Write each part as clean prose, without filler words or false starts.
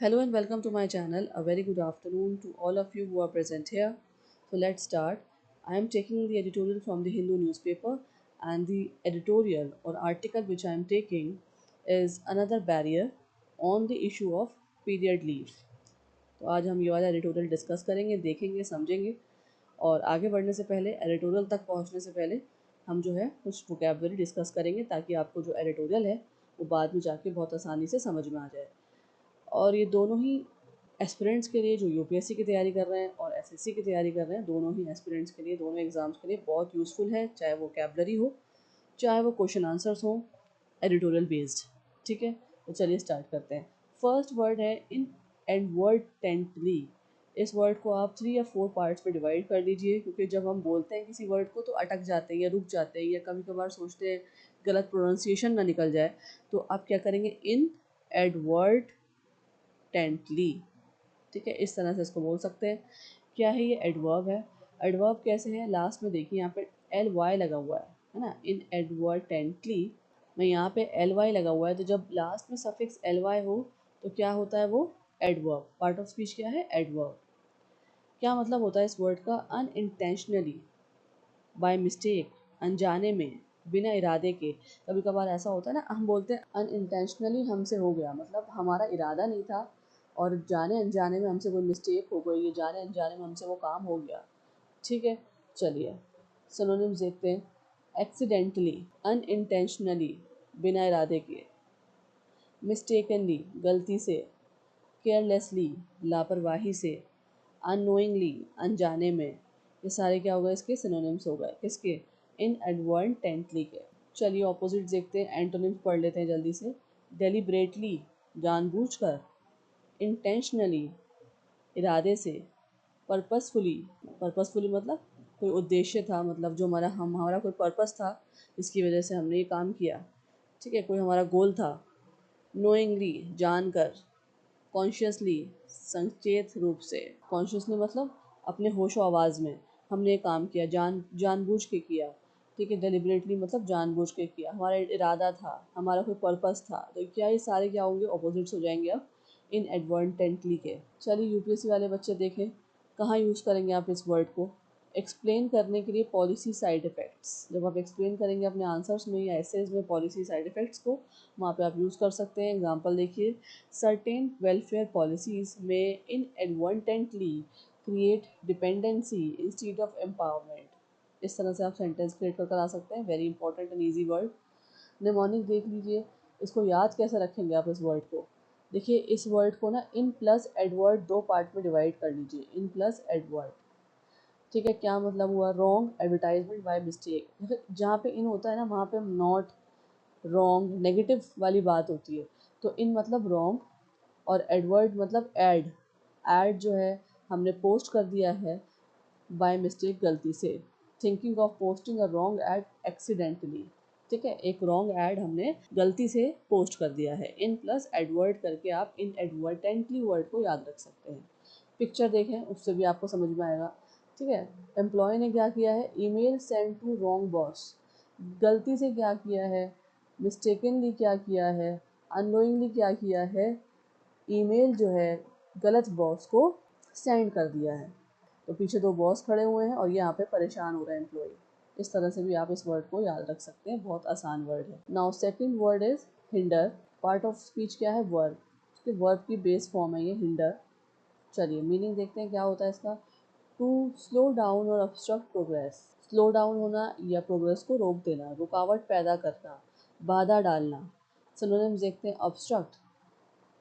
Hello and welcome to my channel. A very good afternoon to all of you who are present here. So let's start. I am taking the editorial from the Hindu newspaper, and the editorial or article which I am taking is another barrier on the issue of period leave. तो आज हम ये वाला editorial discuss करेंगे, देखेंगे, समझेंगे। और आगे बढ़ने से पहले, एडिटोरियल तक पहुंचने से पहले हम जो है कुछ वोकेबलरी डिस्कस करेंगे, ताकि आपको जो एडिटोरियल है वो बाद में जाके बहुत आसानी से समझ में आ जाए। और ये दोनों ही एस्पिरेंट्स के लिए जो यूपीएससी की तैयारी कर रहे हैं और एसएससी की तैयारी कर रहे हैं, दोनों ही एस्पिरेंट्स के लिए, दोनों एग्ज़ाम्स के लिए बहुत यूज़फुल है, चाहे वो कैबलरी हो, चाहे वो क्वेश्चन आंसर्स हो, एडिटोरियल बेस्ड। ठीक है, तो चलिए स्टार्ट करते हैं। फर्स्ट वर्ड है इन एडवर्टेंटली। इस वर्ड को आप 3 या 4 पार्ट्स में डिवाइड कर लीजिए, क्योंकि जब हम बोलते हैं किसी वर्ड को तो अटक जाते हैं या रुक जाते हैं, या कभी कभार सोचते हैं गलत प्रोनाउंसिएशन ना निकल जाए। तो आप क्या करेंगे, इन एडवर्ट टेंटली। ठीक है, इस तरह से इसको बोल सकते हैं। क्या है ये? एडवर्ब है। एडवर्ब कैसे है? लास्ट में देखिए यहाँ पे एल वाई लगा हुआ है ना, इन एडवर्टेंटली में यहाँ पे एल वाई लगा हुआ है, तो जब लास्ट में सफिक्स एल वाई हो तो क्या होता है? वो एडवर्ब। पार्ट ऑफ स्पीच क्या है? एडवर्ब। क्या मतलब होता है इस वर्ड का? अनइंटेंशनली, बाय मिस्टेक, अनजाने में, बिना इरादे के। कभी कभार ऐसा होता है ना, हम बोलते हैं अनइंटेंशनली हमसे हो गया, मतलब हमारा इरादा नहीं था और जाने अनजाने में हमसे कोई मिस्टेक हो गई, ये जाने अनजाने में हमसे वो काम हो गया। ठीक है, चलिए सिनोनिम्स देखते हैं। एक्सीडेंटली, अनइंटेंशनली, बिना इरादे के। मिस्टेकनली, गलती से। केयरलेसली, लापरवाही से। अननोइंगली, अनजाने में। ये सारे क्या हो गए? इसके सिनोनिम्स हो गए। किसके? इनएडवर्टेंटली के। चलिए ऑपोजिट देखते हैं, एंटोनिम्स पढ़ लेते हैं जल्दी से। डेलिब्रेटली, जानबूझकर। इंटेंशनली, इरादे से। पर्पसफुली, पर्पसफुली मतलब कोई उद्देश्य था, मतलब जो हमारा कोई पर्पस था जिसकी वजह से हमने ये काम किया। ठीक है, कोई हमारा गोल था। नोइंगली, जानकर। कॉन्शियसली, संचेत रूप से। कॉन्शियसली मतलब अपने होशो आवाज़ में हमने ये काम किया, जानबूझ के किया। ठीक है, डेलिबरेटली मतलब जानबूझ के किया, हमारा इरादा था, हमारा कोई पर्पस था। तो क्या ये सारे क्या होंगे? ऑपोजिट्स हो जाएंगे अब इन एडवर्टेंटली के। चलिए यूपीएससी वाले बच्चे देखें, कहाँ यूज़ करेंगे आप इस वर्ड को? एक्सप्लेन करने के लिए पॉलिसी साइड इफ़ेक्ट्स। जब आप एक्सप्लेन करेंगे अपने आंसर्स में या एसेज में पॉलिसी साइड इफ़ेक्ट्स को, वहाँ पे आप यूज़ कर सकते हैं। एग्जांपल देखिए, सर्टेन वेलफेयर पॉलिसीज में inadvertently create dependency instead of empowerment. इस तरह से आप सेंटेंस क्रिएट कर आ सकते हैं। Very important and easy word. Mnemonic देख लीजिए, इसको याद कैसे रखेंगे आप इस वर्ड को? देखिए इस वर्ड को ना इन प्लस एडवर्ड 2 पार्ट में डिवाइड कर लीजिए, इन प्लस एडवर्ड। ठीक है, क्या मतलब हुआ? Wrong advertisement by mistake. जहाँ पे इन होता है ना, वहाँ पे नॉट, रॉन्ग, नेगेटिव वाली बात होती है। तो इन मतलब रॉन्ग, और एडवर्ड मतलब ऐड। ऐड जो है हमने पोस्ट कर दिया है बाय मिस्टेक, गलती से। Thinking of posting a wrong add accidentally. ठीक है, एक रॉन्ग ऐड हमने गलती से पोस्ट कर दिया है। इन प्लस एडवर्ड करके आप इन एडवर्टेंटली वर्ड को याद रख सकते हैं। पिक्चर देखें, उससे भी आपको समझ में आएगा। ठीक है, एम्प्लॉय ने क्या किया है? Email send to wrong boss. गलती से क्या किया है? मिस्टेकनली क्या किया है? अननोइंगली क्या किया है? ईमेल जो है गलत बॉस को सेंड कर दिया है। तो पीछे 2 बॉस खड़े हुए हैं और यहाँ पे परेशान हो रहा है एम्प्लॉय। इस तरह से भी आप इस वर्ड को याद रख सकते हैं, बहुत आसान वर्ड है। Now second word is hinder. Part of speech क्या है? वर्ब। उसके वर्ब की बेस फॉर्म है ये हिंडर। चलिए मीनिंग देखते हैं क्या होता है इसका। टू स्लो डाउन और ऑब्स्ट्रक्ट प्रोग्रेस। स्लो डाउन होना या प्रोग्रेस को रोक देना, रुकावट पैदा करना, बाधा डालना। सिनोनिम्स देखते हैं। ऑब्स्ट्रक्ट,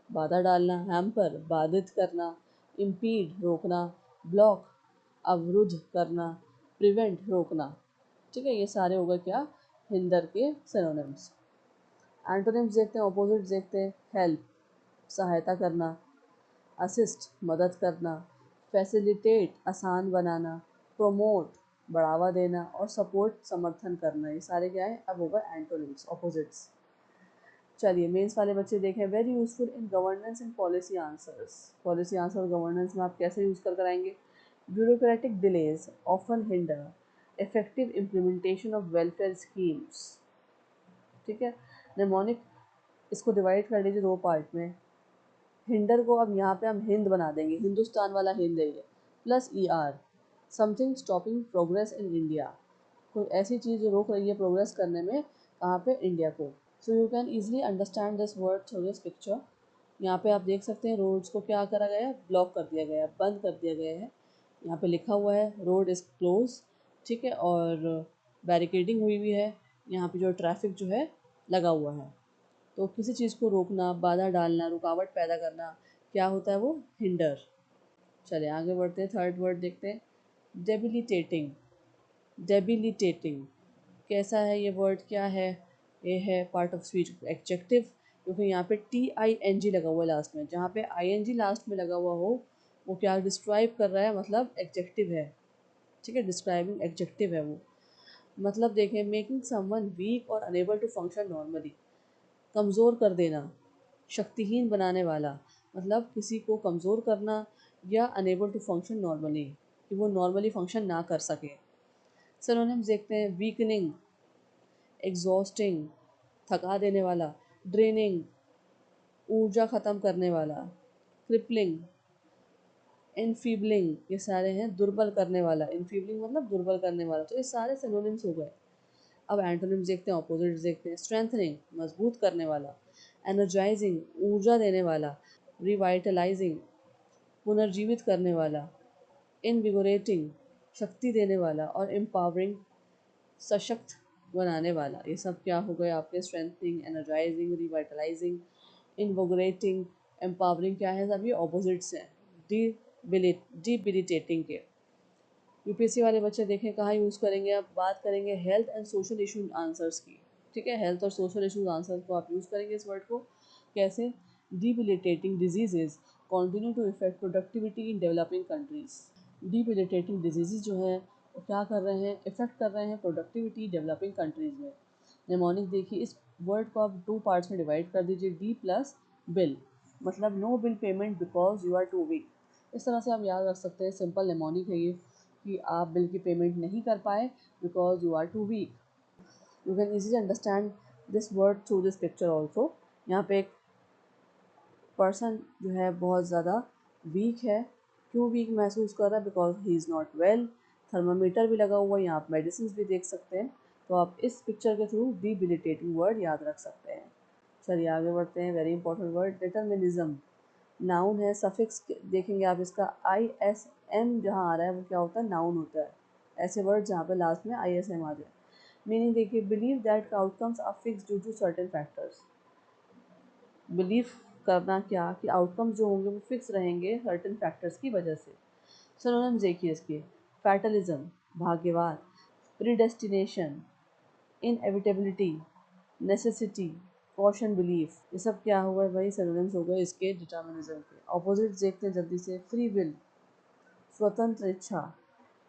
बाधा डालना। हैम्पर, बाधित करना। इम्पीड, रोकना। ब्लॉक, अवरुद्ध करना। प्रिवेंट, रोकना। ठीक है, ये सारे हो गए क्या? हिंडर के सिनोनिम्स। एंटोनिम्स देखते हैं, ऑपोजिट्स देखते हैं। हेल्प, सहायता करना। असिस्ट, मदद करना। फैसिलिटेट, आसान बनाना। प्रोमोट, बढ़ावा देना। और सपोर्ट, समर्थन करना। ये सारे क्या है? अब होगा एंटोनिम्स, ऑपोजिट्स। चलिए मेंस वाले बच्चे देखें, very useful in governance and policy answers. Policy answer और गवर्नेंस में आप कैसे यूज़ कर कराएंगे? Bureaucratic delays often hinder effective implementation of welfare schemes. ठीक है, निमोनिक, इसको डिवाइड कर लीजिए 2 पार्ट में। हिंडर को अब यहाँ पे हम हिंद बना देंगे, हिंदुस्तान वाला हिंद है ये, plus E R, something stopping progress in India, कोई ऐसी चीज़ जो रोक रही है प्रोग्रेस करने में, कहाँ पे, इंडिया को। So you can easily understand this word through this picture. यहाँ पे आप देख सकते हैं रोड्स को क्या करा गया है, ब्लॉक कर दिया गया है, बंद कर दिया गया है। यहाँ पे लिखा हुआ है रोड इज़ क्लोज, ठीक है, और बैरिकेडिंग हुई हुई है। यहाँ पे जो ट्रैफिक जो है लगा हुआ है। तो किसी चीज़ को रोकना, बाधा डालना, रुकावट पैदा करना, क्या होता है वो, हिंडर। चलिए आगे बढ़ते हैं, थर्ड वर्ड देखते हैं, डेबिलिटेटिंग। डेबिलिटेटिंग कैसा है ये वर्ड, क्या है, ये है पार्ट ऑफ स्पीच एडजेक्टिव, क्योंकि यहाँ पे TING लगा हुआ है लास्ट में। जहाँ पे ING लास्ट में लगा हुआ हो वो क्या डिस्क्राइब कर रहा है, मतलब एडजेक्टिव है, ठीक है, डिस्क्राइबिंग एडजेक्टिव है वो। मतलब देखें, मेकिंग समवन वीक और अनेबल टू फंक्शन नॉर्मली, कमज़ोर कर देना, शक्तिहीन बनाने वाला, मतलब किसी को कमज़ोर करना, या अनेबल टू फंक्शन नॉर्मली, कि वो नॉर्मली फंक्शन ना कर सके। सिनोनिम्स देखते हैं, वीकनिंग, एग्जॉस्टिंग, थका देने वाला, ड्रेनिंग, ऊर्जा ख़त्म करने वाला, क्रिपलिंग, इनफीबलिंग, ये सारे हैं दुर्बल करने वाला, इनफीबलिंग मतलब दुर्बल करने वाला। तो ये सारे सिनोनिम्स हो गए। अब एंटोनिम्स देखते हैं, ऑपोजिट्स देखते हैं, स्ट्रेंथनिंग, मजबूत करने वाला, एनर्जाइजिंग, ऊर्जा देने वाला, रिवाइटलाइजिंग, पुनर्जीवित करने वाला, इनविगोरेटिंग, शक्ति देने वाला, और एम्पावरिंग, सशक्त बनाने वाला। ये सब क्या हो गए आपके, स्ट्रेंथनिंग, एनर्जाइजिंग, रिवाइटलाइजिंग, इनविगोरेटिंग, एम्पावरिंग, क्या है, सब ये ऑपोजिट्स हैं डिबिलिटेटिंग के। यूपीएससी वाले बच्चे देखें कहाँ यूज़ करेंगे, अब बात करेंगे health and social issue answers की, ठीक है, हेल्थ और सोशल इशूज आंसर्स को आप यूज़ करेंगे इस वर्ड को। कैसे, debilitating diseases continue to affect productivity in developing countries. Debilitating diseases जो है वो क्या कर रहे हैं, इफेक्ट कर रहे हैं प्रोडक्टिविटी डेवलपिंग कंट्रीज में। नेमोनिक देखिए, इस वर्ड को आप 2 पार्ट्स में डिवाइड कर दीजिए, डी प्लस बिल, मतलब no bill payment because you are too weak. इस तरह से आप याद रख सकते हैं, सिंपल नेमोनिक है ये, कि आप बिल की पेमेंट नहीं कर पाए because you are too weak. You can easily understand this word through this picture also. यहाँ पे एक पर्सन जो है बहुत ज़्यादा वीक है, क्यों वीक महसूस कर रहा है, because he is not well. Thermometer भी लगा हुआ है, यहाँ आप मेडिसिन भी देख सकते हैं। तो आप इस पिक्चर के थ्रू डिबिलिटेटिंग वर्ड याद रख सकते हैं। चलिए आगे बढ़ते हैं, very important word, determinism. Noun है, सफिक्स देखेंगे आप इसका, ISM जहाँ आ रहा है वो क्या होता है, नाउन होता है। ऐसे वर्ड जहाँ पे लास्ट में ISM आ जाए। मीनिंग देखिए, believe that outcomes are fix due to certain factors. Believe करना क्या, कि आउटकम्स जो होंगे वो फिक्स रहेंगे सर्टेन फैक्टर्स की वजह से। सिनोनिम्स देखिए इसके, फैटलिज्म, भाग्यवाद, predestination, inevitability, necessity, caution belief, ये सब क्या हुआ है भाई, सिनोनिम्स हो गए इसके डिटर्मिनिज्म के। ऑपोजिट्स देखते हैं जल्दी से, फ्री विल, स्वतंत्र इच्छा,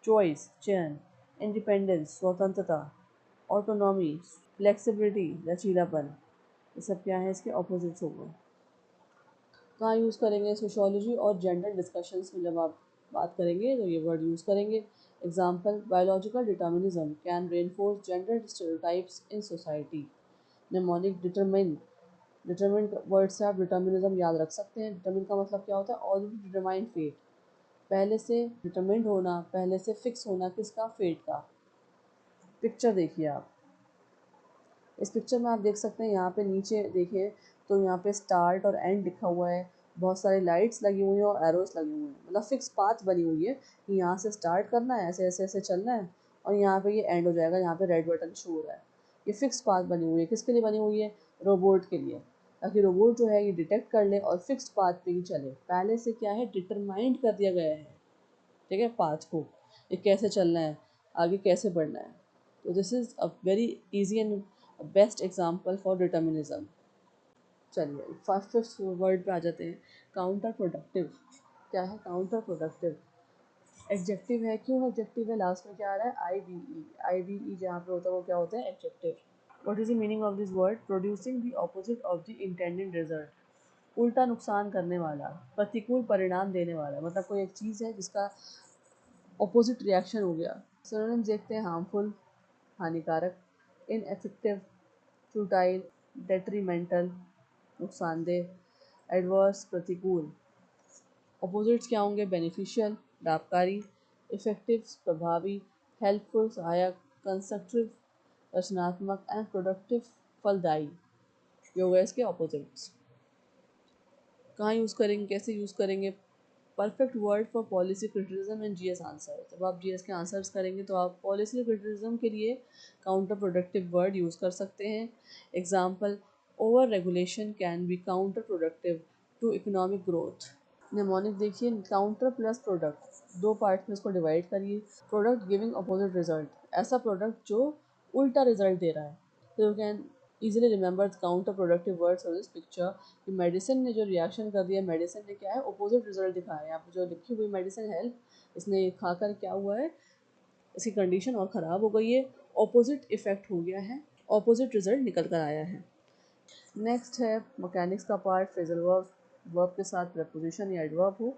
चॉइस, चयन, इंडिपेंडेंस, स्वतंत्रता, ऑटोनॉमी, फ्लेक्सिबिलिटी, लचीलापन, ये सब क्या है, इसके ऑपोजिट्स हो गए। कहाँ यूज़ करेंगे, सोशोलॉजी और जेंडर डिस्कशंस में जब आप बात करेंगे तो ये वर्ड यूज़ करेंगे। Example, biological determinism can reinforce gender stereotypes in society. Mnemonic, determine, determine word से आप डिटर्मिनिज्म याद रख सकते हैं। डिटरमिन का मतलब क्या होता है, ऑलरेडी डिटरमाइंड फेट, पहले से डिटरमिंड होना, पहले से फिक्स होना, किसका, फेट का। पिक्चर देखिए आप, इस पिक्चर में आप देख सकते हैं, यहाँ पे नीचे देखिए तो यहाँ पे स्टार्ट और एंड लिखा हुआ है, बहुत सारी लाइट्स लगी हुई हैं और एरोस लगे हुए हैं, मतलब फिक्स पाथ बनी हुई है कि यहाँ से स्टार्ट करना है, ऐसे ऐसे ऐसे चलना है, और यहाँ पे ये एंड हो जाएगा, यहाँ पे रेड बटन शो हो रहा है। ये फिक्स पाथ बनी हुई है, किसके लिए बनी हुई है, रोबोट के लिए, ताकि रोबोट जो है ये डिटेक्ट कर ले और फिक्स पाथ पे ही चले। पहले से क्या है, डिटरमाइंड कर दिया गया है, ठीक है, पाथ को, ये कैसे चलना है, आगे कैसे बढ़ना है। तो this is a very easy and best example for determinism. चलिए फिफ्थ वर्ड पे आ जाते हैं, काउंटर प्रोडक्टिव। क्या है, काउंटर प्रोडक्टिव, एडजेक्टिव है, क्यों एडजेक्टिव है, लास्ट में क्या आ रहा है, आई वी ई जहाँ पे होता है वो क्या होता है, adjective. What is the meaning of this word, producing the opposite of the intended result, उल्टा नुकसान करने वाला, प्रतिकूल परिणाम देने वाला, मतलब कोई एक चीज़ है जिसका ऑपोजिट रिएक्शन हो गया। सिनोनिम्स देखते हैं, हार्मफुल, हानिकारक, इनएफेक्टिव, फ्यूटाइल, डेट्रीमेंटल, नुकसानदेह, एडवर्स प्रतिकूल। अपोजिट्स क्या होंगे? बेनिफिशियल लाभकारी, इफेक्टिव प्रभावी, हेल्पफुल सहायक, कंस्ट्रक्टिव रचनात्मक एंड प्रोडक्टिव फलदायी। ये हो गए इसके अपोजिट्स। कहाँ यूज़ करेंगे, कैसे यूज़ करेंगे? Perfect word for policy criticism and GS answer. जब आप जीएस के आंसर्स करेंगे तो आप पॉलिसी क्रिटिसिज्म के लिए काउंटर प्रोडक्टिव वर्ड यूज़ कर सकते हैं। Example, over regulation can be counter productive to economic growth. Mnemonic देखिए, काउंटर प्लस प्रोडक्ट, दो पार्ट में इसको डिवाइड करिए। प्रोडक्ट गिविंग अपोजिट रिजल्ट, ऐसा प्रोडक्ट जो उल्टा रिजल्ट दे रहा है। तो you can easily remember the counter productive words of this picture कि मेडिसिन ने जो रिएक्शन कर दिया, मेडिसिन ने क्या है, अपोजिट रिजल्ट दिखाया है। यहाँ पे जो लिखी हुई मेडिसिन हेल्प, इसने खाकर क्या हुआ है, इसकी कंडीशन और ख़राब हो गई है, अपोजिट इफेक्ट हो गया है, अपोजिट रिजल्ट निकल कर आया है। नेक्स्ट है मैकेनिक्स का पार्ट, फ्रेजल वर्ब, वर्ब के साथ प्रपोजिशन या एडवर्ब हो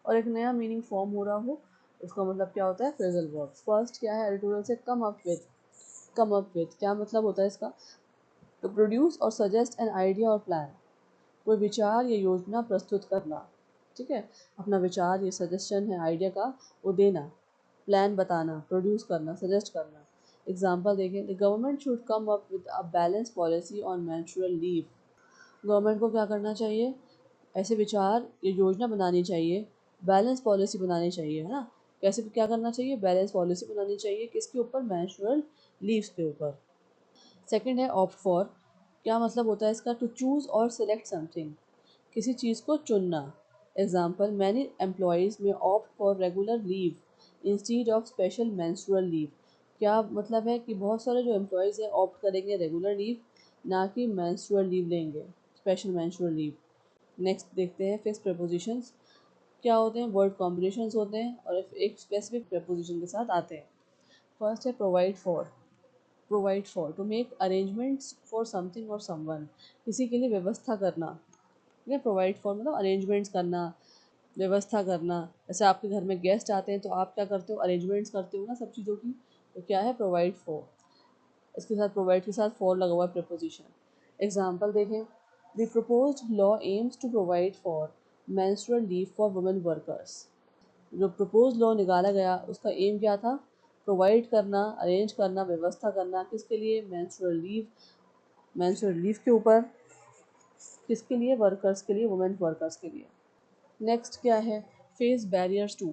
और एक नया मीनिंग फॉर्म हो रहा हो, उसका मतलब क्या होता है? Phrasal verb. फर्स्ट क्या है एडिटोरियल से? Come up with. Come up with क्या मतलब होता है इसका? टू प्रोड्यूस और सजेस्ट एन आइडिया और प्लान, कोई विचार या योजना प्रस्तुत करना। ठीक है, अपना विचार, ये सजेशन है आइडिया का, वो देना, प्लान बताना, प्रोड्यूस करना, सजेस्ट करना। एग्जाम्पल देखें, the government should come up with a balance policy on menstrual leave. Government को क्या करना चाहिए? ऐसे विचार या योजना बनानी चाहिए, बैलेंस पॉलिसी बनानी चाहिए, है ना? कैसे, क्या करना चाहिए? बैलेंस पॉलिसी बनानी चाहिए, किसके ऊपर? मेंस्ट्रुअल लीव्स के ऊपर। सेकंड है ऑप्ट फॉर, क्या मतलब होता है इसका? टू चूज़ और सिलेक्ट समथिंग, किसी चीज़ को चुनना। एग्जाम्पल, मैनी एम्प्लॉयज़ में opt for regular leave instead of special menstrual leave. क्या मतलब है कि बहुत सारे जो एम्प्लॉयज़ हैं ऑप्ट करेंगे रेगुलर लीव, ना कि मेंस्ट्रुअल लीव लेंगे, स्पेशल मेंस्ट्रुअल लीव। नेक्स्ट देखते हैं फिक्स प्रपोजिशंस क्या होते हैं, वर्ड कॉम्बिनेशंस होते हैं और एक स्पेसिफिक प्रपोजिशन के साथ आते हैं। फर्स्ट है provide for. Provide for, to make arrangements for something और समवन, किसी के लिए व्यवस्था करना। ठीक है, प्रोवाइड फॉर मतलब अरेंजमेंट्स करना, व्यवस्था करना। जैसे आपके घर में गेस्ट आते हैं तो आप क्या करते हो? अरेंजमेंट्स करते हो ना सब चीज़ों की, तो क्या है? Provide for. इसके साथ प्रोवाइड के साथ फॉर लगा हुआ है प्रपोजिशन। एग्जाम्पल देखें, the proposed law aims to provide for menstrual leave for women workers. जो प्रपोज लॉ निकाला गया उसका एम क्या था? प्रोवाइड करना, अरेंज करना, व्यवस्था करना, किसके लिए? Menstrual leave. मेंस्ट्रुअल लीव के ऊपर, किसके लिए? वर्कर्स के लिए, वुमेन वर्कर्स के लिए। नेक्स्ट क्या है? Face barriers to.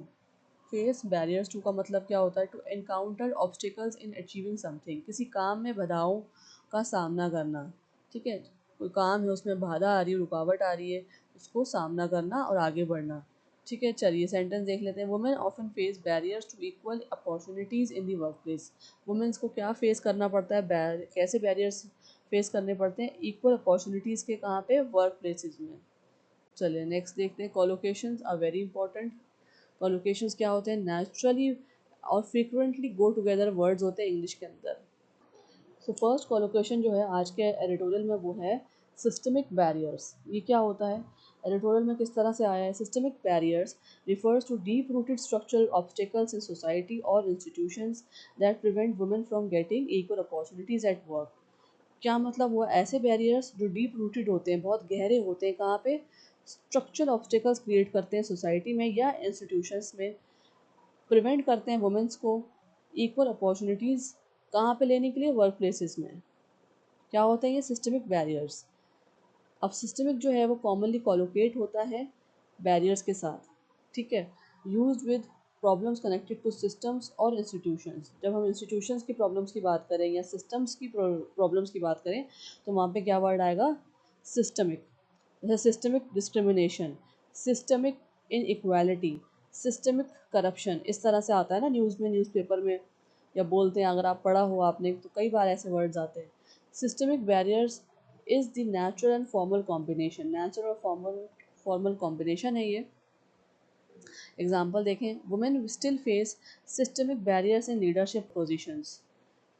Face barriers to का मतलब क्या होता है? To encounter obstacles in achieving something, किसी काम में बाधाओं का सामना करना। ठीक है, कोई काम है उसमें बाधा आ रही है, रुकावट आ रही है, उसको सामना करना और आगे बढ़ना। ठीक है, चलिए सेंटेंस देख लेते हैं। Women often face barriers to equal opportunities in the workplace. Womens को क्या फेस करना पड़ता है? कैसे बैरियर्स फेस करने पड़ते हैं? इक्वल अपॉर्चुनिटीज़ के, कहाँ पे? वर्क प्लेसेस में। चलिए नेक्स्ट देखते हैं, collocations are very important. Collocations क्या होते हैं? नेचुरली और फ्रीक्वेंटली गो टुगेदर वर्ड्स होते हैं इंग्लिश के अंदर। सो फर्स्ट कोलोकेशन जो है आज के एडिटोरियल में वो है सिस्टमिक बैरियर्स। ये क्या होता है? एडिटोरियल में किस तरह से आया है? Systemic barriers refers to deep rooted structural obstacles in society or institutions that prevent women from getting equal opportunities at work। क्या मतलब हुआ? ऐसे बैरियर्स जो डीप रूटेड होते हैं, बहुत गहरे होते हैं, कहाँ पे? स्ट्रक्चरल ऑब्स्टेकल्स क्रिएट करते हैं सोसाइटी में या इंस्टीट्यूशंस में, प्रिवेंट करते हैं वुमेंस को इक्वल अपॉर्चुनिटीज़ कहाँ पे लेने के लिए? वर्क प्लेसेस में। क्या होते हैं ये? Systemic barriers. अब सिस्टमिक जो है वो कॉमनली कोलोकेट होता है बैरियर्स के साथ। ठीक है, use with problems connected to systems और इंस्टीट्यूशंस। जब हम इंस्टीट्यूशंस की प्रॉब्लम्स की बात करें या सिस्टम्स की प्रॉब्लम्स की बात करें तो वहाँ पे क्या वर्ड आएगा? सिस्टमिक। जैसे systemic discrimination, systemic inequality, systemic corruption, इस तरह से आता है ना न्यूज़ में, न्यूज़पेपर में या बोलते हैं, अगर आप पढ़ा हो आपने तो कई बार ऐसे वर्ड्स आते हैं। Systemic barriers is the natural and formal combination, natural और फॉर्मल कॉम्बिनेशन है ये। एग्जाम्पल देखें, women still face systemic barriers in leadership positions.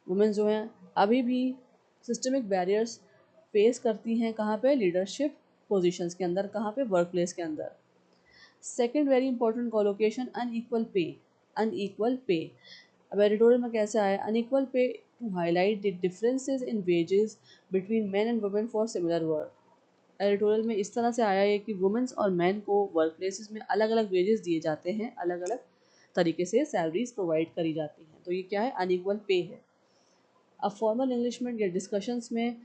Women जो हैं अभी भी सिस्टमिक बैरियर्स फेस करती हैं, कहाँ पे? लीडरशिप पोजीशंस के अंदर, कहाँ पे? वर्क प्लेस के अंदर। Second very important collocation, unequal pay. Unequal pay, अब एडिटोरियल में कैसे आया? Unequal pay to highlight the differences in wages between men and women for similar work. Editorial में इस तरह से आया है कि वुमेन्स और मैन को वर्क प्लेसेस में अलग अलग वेजेस दिए जाते हैं, अलग अलग तरीके से सैलरीज प्रोवाइड करी जाती हैं। तो ये क्या है, अनइक्वल पे है। अब फॉर्मल इंग्लिश में या डिस्कशंस में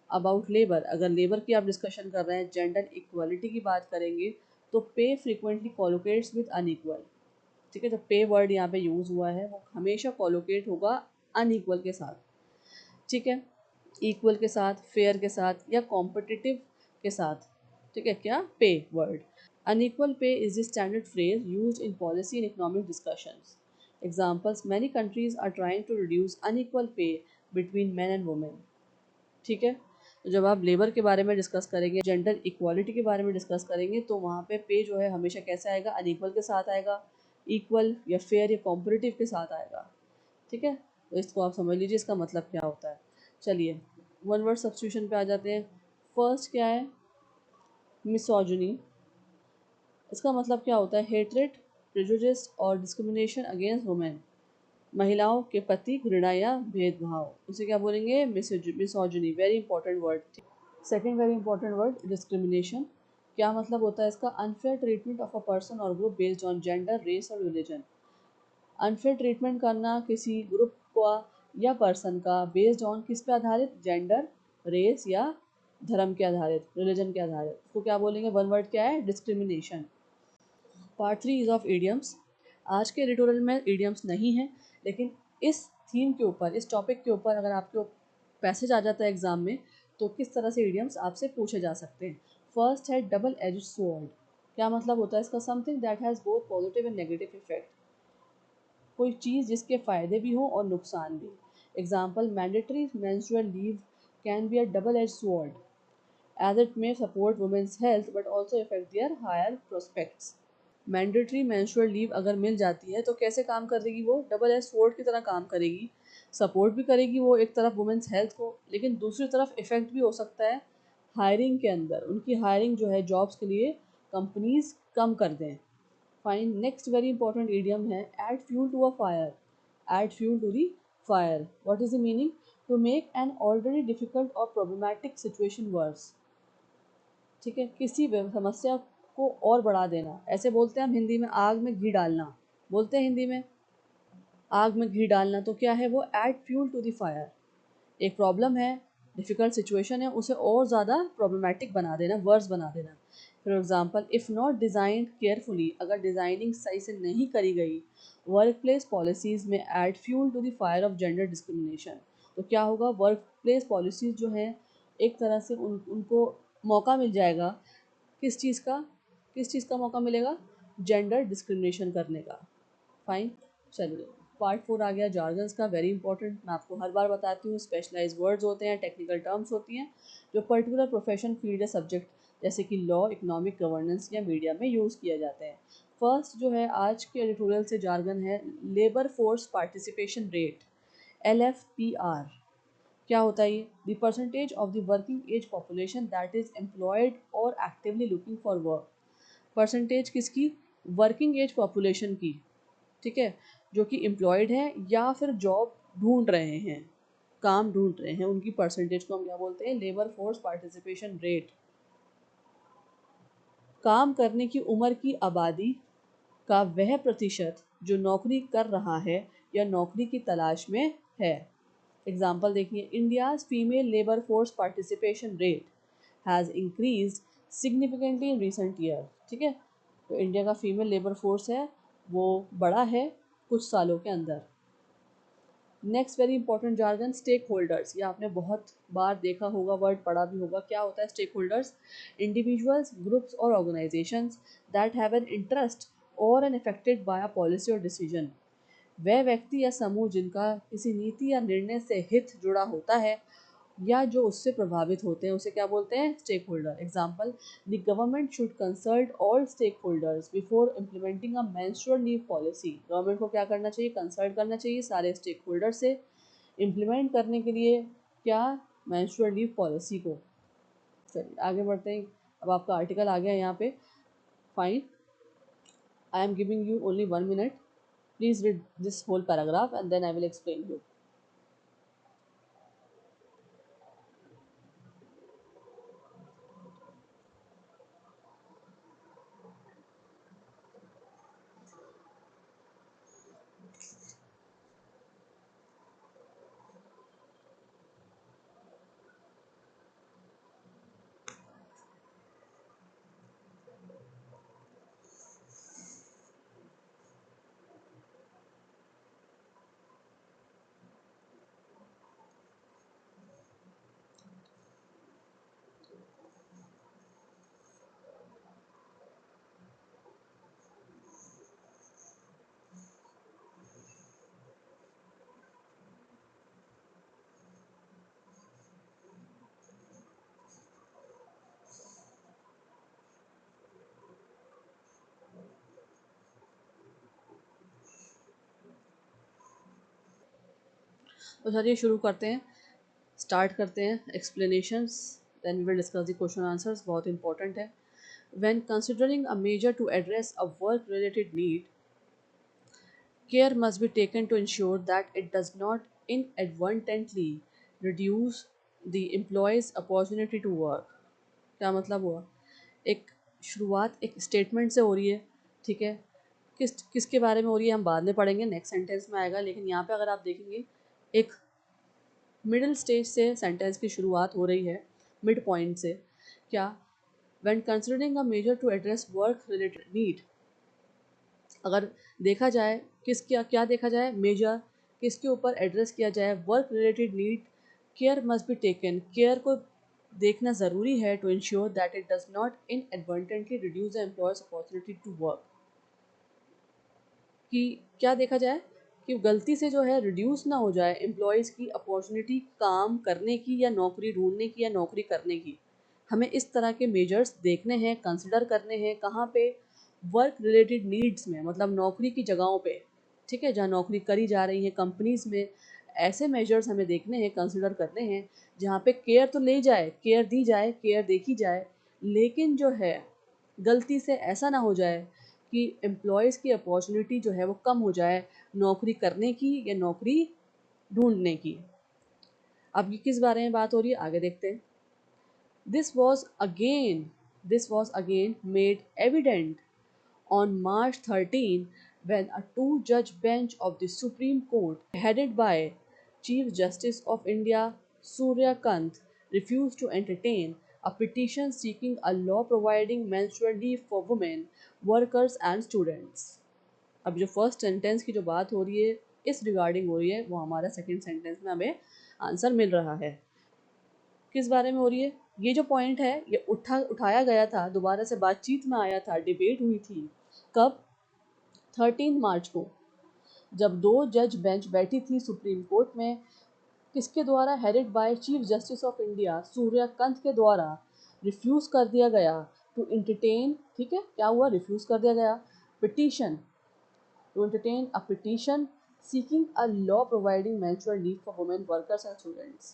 अबाउट लेबर, अगर लेबर की आप डिस्कशन कर रहे हैं, जेंडर इक्वालिटी की बात करेंगे, तो पे फ्रीक्वेंटली कोलोकेट्स विद अनइक्वल। ठीक है, जो पे वर्ड यहाँ पे यूज़ हुआ है वो हमेशा कोलोकेट होगा अनइक्वल के साथ। ठीक है, इक्वल के साथ, फेयर के साथ या कॉम्पिटिटिव के साथ। ठीक है, क्या pay word. Unequal pay is the standard phrase used in policy and economic discussions. Examples, many countries are trying to reduce unequal pay between man and women. ठीक है, तो जब आप लेबर के बारे में डिस्कस करेंगे, जेंडर इक्वालिटी के बारे में डिस्कस करेंगे, तो वहाँ पे जो है हमेशा कैसे आएगा, अनइक्वल के साथ आएगा, इक्वल या फेयर या कॉम्पिटिटिव के साथ आएगा। ठीक है, तो इसको आप समझ लीजिए इसका मतलब क्या होता है। चलिए वन वर्ड सब्स्टिट्यूशन पे आ जाते हैं। फर्स्ट क्या है, मिसोजिनी। इसका मतलब क्या होता है, हेट्रेड, प्रेजुडिस और डिस्क्रिमिनेशन अगेंस्ट वुमेन, महिलाओं के प्रति घृणा या भेदभाव, उसे क्या बोलेंगे, misogyny. Very important word. Second very important word, discrimination. क्या मतलब होता है इसका, unfair treatment of a person और group based on gender, race और रिलीजन। अनफेयर ट्रीटमेंट करना किसी ग्रुप का या पर्सन का बेस्ड ऑन किस पे आधारित, जेंडर, रेस या धर्म के आधारित, रिलीजन के आधारित, उसको क्या बोलेंगे, वन वर्ड क्या है, discrimination. Part 3 is of idioms. आज के एडिटोरियल में इडियम्स नहीं है, लेकिन इस थीम के ऊपर, इस टॉपिक के ऊपर अगर आपके पैसेज आ जाता है एग्जाम में, तो किस तरह से इडियम्स आपसे पूछे जा सकते हैं। फर्स्ट है डबल एज स्वॉर्ड। क्या मतलब होता है इसका, something that has both positive and negative effect. कोई चीज़ जिसके फ़ायदे भी हों और नुकसान भी। Example, mandatory menstrual leave can be a double edge sword as it may support women's health but also affect their higher prospects. Mandatory menstrual leave अगर मिल जाती है तो कैसे काम करेगी, वो डबल एज स्वॉर्ड की तरह काम करेगी, सपोर्ट भी करेगी वो एक तरफ वुमेन्स हेल्थ को, लेकिन दूसरी तरफ इफेक्ट भी हो सकता है हायरिंग के अंदर, उनकी हायरिंग जो है जॉब्स के लिए कंपनीज कम कर दें। Fine, next very important idiom है add fuel to a fire. Add fuel to the fire, what is the meaning, to make an already difficult और प्रॉब्लमैटिक सिचुएशन वर्स। ठीक है, किसी समस्या को और बढ़ा देना, ऐसे बोलते हैं हम हिंदी में, आग में घी डालना, बोलते हैं हिंदी में, आग में घी डालना, तो क्या है वो, add fuel to the fire. एक प्रॉब्लम है, डिफ़िकल्ट सिचुएशन है, उसे और ज़्यादा प्रॉब्लमैटिक बना देना, वर्स बना देना। For example, if not designed carefully, अगर डिज़ाइनिंग सही से नहीं करी गई, वर्क प्लेस पॉलिसीज़ में add fuel to the fire of gender discrimination. तो क्या होगा, वर्क प्लेस पॉलिसीज़ जो हैं एक तरह से उनको मौका मिल जाएगा, किस चीज़ का, किस चीज़ का मौका मिलेगा, जेंडर डिस्क्रिमिनेशन करने का। फाइन, चलिए पार्ट 4 आ गया, जार्गन्स का, वेरी इंपॉर्टेंट। मैं आपको हर बार बताती हूँ, स्पेशलाइज वर्ड्स होते हैं, टेक्निकल टर्म्स होती हैं जो पर्टिकुलर प्रोफेशन, फील्ड या सब्जेक्ट जैसे कि लॉ, इकोनॉमिक, गवर्नेंस या मीडिया में यूज़ किए जाते हैं। फर्स्ट जो है आज के एडिटोरियल से जार्गन है, labour force participation rate, LFPR। क्या होता है ये, the percentage of the working age population that is employed और actively looking for work. Percentage किसकी, वर्किंग एज पॉपुलेशन की। ठीक है, जो कि एम्प्लॉयड है या फिर जॉब ढूंढ रहे हैं, काम ढूंढ रहे हैं, उनकी परसेंटेज को हम क्या बोलते हैं, लेबर फोर्स पार्टिसिपेशन रेट। काम करने की उम्र की आबादी का वह प्रतिशत जो नौकरी कर रहा है या नौकरी की तलाश में है। एग्जाम्पल देखिए, India's female labour force participation rate has increase significantly in recent year. ठीक है, तो इंडिया का फीमेल लेबर फोर्स है वो बढ़ा है कुछ सालों के अंदर। Next very important jargon, stakeholders. ये आपने बहुत बार देखा होगा, वर्ड पढ़ा भी होगा। क्या होता है स्टेक होल्डर्स, इंडिविजुअल्स, ग्रुप्स और organisations that have an interest और an affected by a policy और डिसीजन। वह व्यक्ति या समूह जिनका किसी नीति या निर्णय से हित जुड़ा होता है या जो उससे प्रभावित होते हैं, उसे क्या बोलते हैं, stakeholder. Example, the government should consult all stakeholders before implementing a menstrual leave policy. Government को क्या करना चाहिए, कंसल्ट करना चाहिए सारे स्टेक होल्डर से इम्प्लीमेंट करने के लिए, क्या, मेंस्ट्रुअल लीव पॉलिसी को। चलिए आगे बढ़ते हैं, अब आपका आर्टिकल आ गया यहाँ पे। Fine, I am giving you only 1 minute, please read this whole paragraph and then I will explain you. तो चलिए शुरू करते हैं, स्टार्ट करते हैं explanations, then we will discuss the question answers. बहुत इंपॉर्टेंट है। When considering a measure to address a work related need, care must be taken to ensure that it does not inadvertently reduce the employee's opportunity to work। क्या मतलब हुआ? एक शुरुआत एक statement से हो रही है, ठीक है। किसके बारे में हो रही है हम बाद में पढ़ेंगे, नेक्स्ट सेंटेंस में आएगा। लेकिन यहाँ पे अगर आप देखेंगे एक मिडिल स्टेज से सेंटेंस की शुरुआत हो रही है, मिड पॉइंट से। क्या? When considering a measure to address work related need, अगर देखा जाए क्या क्या देखा जाए, मेजर किसके ऊपर एड्रेस किया जाए, work related need, care must be taken, care को देखना ज़रूरी है, to ensure that it does not inadvertently reduce the employers opportunity to work. कि क्या देखा जाए कि गलती से जो है रिड्यूस ना हो जाए एम्प्लॉयज़ की अपॉर्चुनिटी काम करने की या नौकरी ढूंढने की या नौकरी करने की। हमें इस तरह के मेजर्स देखने हैं, कंसिडर करने हैं। कहाँ पे? वर्क रिलेटेड नीड्स में, मतलब नौकरी की जगहों पे, ठीक है, जहाँ नौकरी करी जा रही है कंपनीज़ में। ऐसे मेजर्स हमें देखने हैं, कंसिडर करने हैं, जहाँ पे केयर तो ली जाए, केयर दी जाए, केयर देखी जाए, लेकिन जो है गलती से ऐसा ना हो जाए कि एम्प्लॉयज़ की अपॉर्चुनिटी जो है वो कम हो जाए नौकरी करने की या नौकरी ढूंढने की। अब ये किस बारे में बात हो रही है, आगे देखते हैं। This was again this was again made evident on March 13 when a two-judge bench of the Supreme Court, headed by Chief Justice of India Surya Kant, refused to entertain a petition seeking a law providing menstrual leave for women, workers and students। अब जो first sentence की जो बात हो रही है, इस regarding हो रही है, वो हमारा सेकंड सेंटेंस में हमें आंसर मिल रहा है। किस बारे में हो रही है? ये जो पॉइंट है ये उठाया गया था, दोबारा से बातचीत में आया था, डिबेट हुई थी। कब? 13 मार्च को, जब दो जज बेंच बैठी थी सुप्रीम कोर्ट में। किसके द्वारा? Headed by chief justice of India Suryakant के द्वारा रिफ्यूज कर दिया गया टू इंटरटेन, ठीक है, क्या हुआ? रिफ्यूज कर दिया गया petition, to entertain a petition seeking a law providing menstrual leave for women workers and students।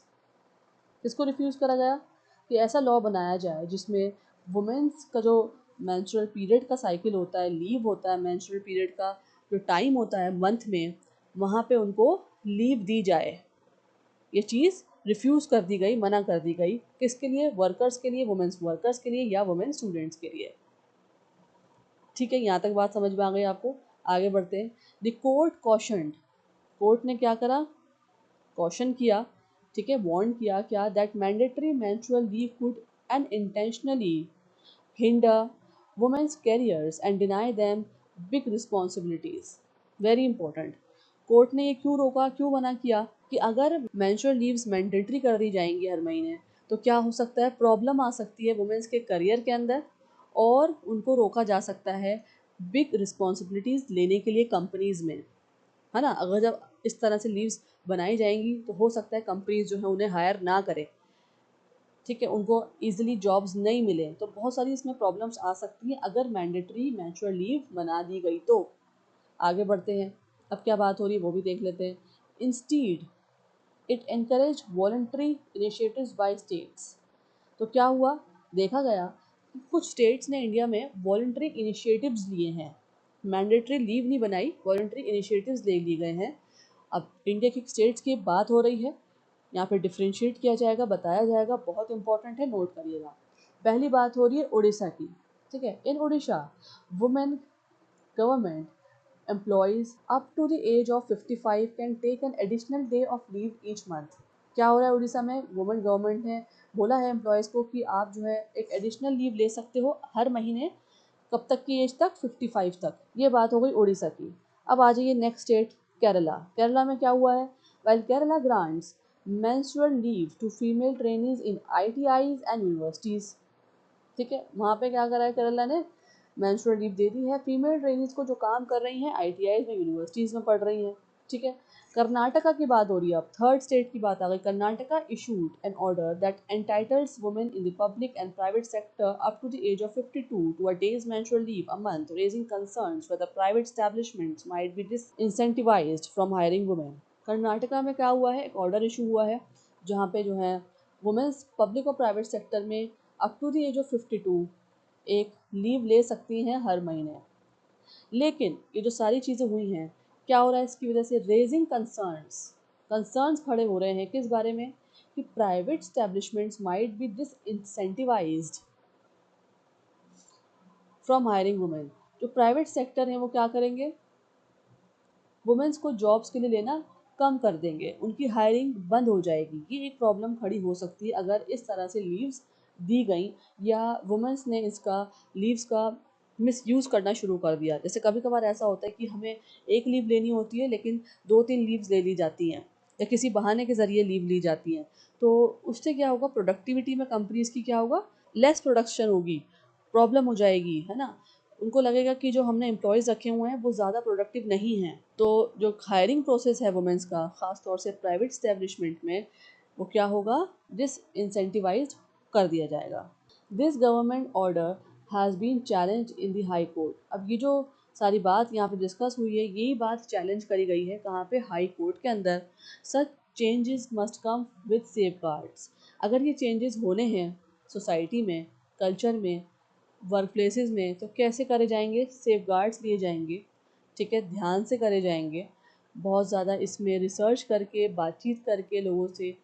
किसको रिफ्यूज़ करा गया? कि ऐसा लॉ बनाया जाए जिसमें वुमेन्स का जो मेंस्ट्रुअल पीरियड का साइकिल होता है, लीव होता है, मेंस्ट्रुअल पीरियड का जो टाइम होता है मंथ में, वहाँ पे उनको लीव दी जाए। ये चीज़ रिफ्यूज़ कर दी गई, मना कर दी गई। किसके लिए? वर्कर्स के लिए, वुमेन्स वर्कर्स के लिए या वुमेन स्टूडेंट्स के लिए। ठीक है, यहाँ तक बात समझ में आ गई आपको? आगे बढ़ते हैं। द कोर्ट कॉशन्ड, कोर्ट ने क्या करा? कॉशन किया, ठीक है, वार्न किया, क्या? That mandatory menstrual leave could unintentionally hinder womens careers and deny them big responsibilities. Very important. Court ने ये क्यों रोका, क्यों मना किया? कि अगर मेंस्ट्रुअल लीव्स मैंडेटरी कर दी जाएंगी हर महीने, तो क्या हो सकता है? प्रॉब्लम आ सकती है वुमेन्स के करियर के अंदर, और उनको रोका जा सकता है बिग रिस्पॉन्सिबिलिटीज़ लेने के लिए कंपनीज़ में, है ना। अगर जब इस तरह से लीव्स बनाई जाएंगी तो हो सकता है कंपनीज जो है उन्हें हायर ना करें, ठीक है, उनको इजीली जॉब्स नहीं मिले। तो बहुत सारी इसमें प्रॉब्लम्स आ सकती हैं अगर मैंडेटरी मेंस्ट्रुअल लीव बना दी गई तो। आगे बढ़ते हैं, अब क्या बात हो रही है वो भी देख लेते हैं। Instead it encourage voluntary initiatives by states. तो क्या हुआ? देखा गया कि कुछ स्टेट्स ने इंडिया में वॉलंटरी इनिशिएटिव्स लिए हैं, मैंडेटरी लीव नहीं बनाई, वॉलंटरी इनिशिएटिव्स ले लिए गए हैं। अब इंडिया की स्टेट्स की बात हो रही है, यहाँ पे डिफ्रेंशिएट किया जाएगा, बताया जाएगा, बहुत इंपॉर्टेंट है, नोट करिएगा। पहली बात हो रही है उड़ीसा की, ठीक है। In Odisha women government employees up to the age of 55 can take an additional day of leave each month। क्या हो रहा है उड़ीसा में? वुमेन गवर्नमेंट ने बोला है एम्प्लॉयज़ को कि आप जो है एक एडिशनल लीव ले सकते हो हर महीने। कब तक की एज तक? 55 तक। ये बात हो गई उड़ीसा की। अब आ जाइए नेक्स्ट स्टेट, केरला। केरला में क्या हुआ है? Well Kerala grants menstrual leave to female trainees in ITIs and universities। ठीक है, वहाँ पे क्या करा है केरला ने? मेंस्ट्रुअल लीव दे दी है फीमेल ट्रेनिंग्स को जो काम कर रही हैं आईटीआईज में, यूनिवर्सिटीज़ में पढ़ रही हैं, ठीक है। कर्नाटका की बात हो रही है, अब थर्ड स्टेट की बात आ गई। Karnataka issued an order that entitles women in the public and private sector up to the age of 52 two a days menstrual leave a month, raising concerns whether private establishments might be disincentivized from hiring women। Karnataka में क्या हुआ है, एक order issue हुआ है जहाँ पे जो है वुमेन्स पब्लिक और प्राइवेट सेक्टर में up to the age of 52 एक लीव ले सकती हैं हर महीने। लेकिन ये जो सारी चीज़ें हुई हैं, क्या हो रहा है इसकी वजह से, रेजिंग कंसर्न्स खड़े हो रहे हैं किस बारे में, कि private establishments might be disincentivised from hiring women. जो प्राइवेट सेक्टर हैं वो क्या करेंगे, वुमेन्स को जॉब्स के लिए लेना कम कर देंगे, उनकी हायरिंग बंद हो जाएगी। ये एक प्रॉब्लम खड़ी हो सकती है अगर इस तरह से लीव्स दी गई या वुमेन्स ने इसका लीव्स का मिसयूज़ करना शुरू कर दिया। जैसे कभी कभार ऐसा होता है कि हमें एक लीव लेनी होती है लेकिन 2-3 लीव्स ले ली जाती हैं या किसी बहाने के ज़रिए लीव ली जाती हैं। तो उससे क्या होगा, प्रोडक्टिविटी में कंपनीज़ की क्या होगा, लेस प्रोडक्शन होगी, प्रॉब्लम हो जाएगी, है ना। उनको लगेगा कि जो हमने एम्प्लॉयज़ रखे हुए हैं वो ज़्यादा प्रोडक्टिव नहीं हैं। तो जो हायरिंग प्रोसेस है वुमेन्स का, ख़ास तौर से प्राइवेट स्टैब्लिशमेंट में, वो क्या होगा, डिसइंसेंटिवाइज्ड कर दिया जाएगा। This government order has been challenge in the high court. अब ये जो सारी बात यहाँ पे डिस्कस हुई है, यही बात चैलेंज करी गई है कहाँ पे, हाई कोर्ट के अंदर। Such changes must come with safe guards. अगर ये चेंजेस होने हैं सोसाइटी में, कल्चर में, वर्क प्लेसेस में, तो कैसे करे जाएंगे, सेफ गार्ड्स लिए जाएंगे, ठीक है, ध्यान से करे जाएंगे, बहुत ज़्यादा इसमें रिसर्च करके, बातचीत करके लोगों से,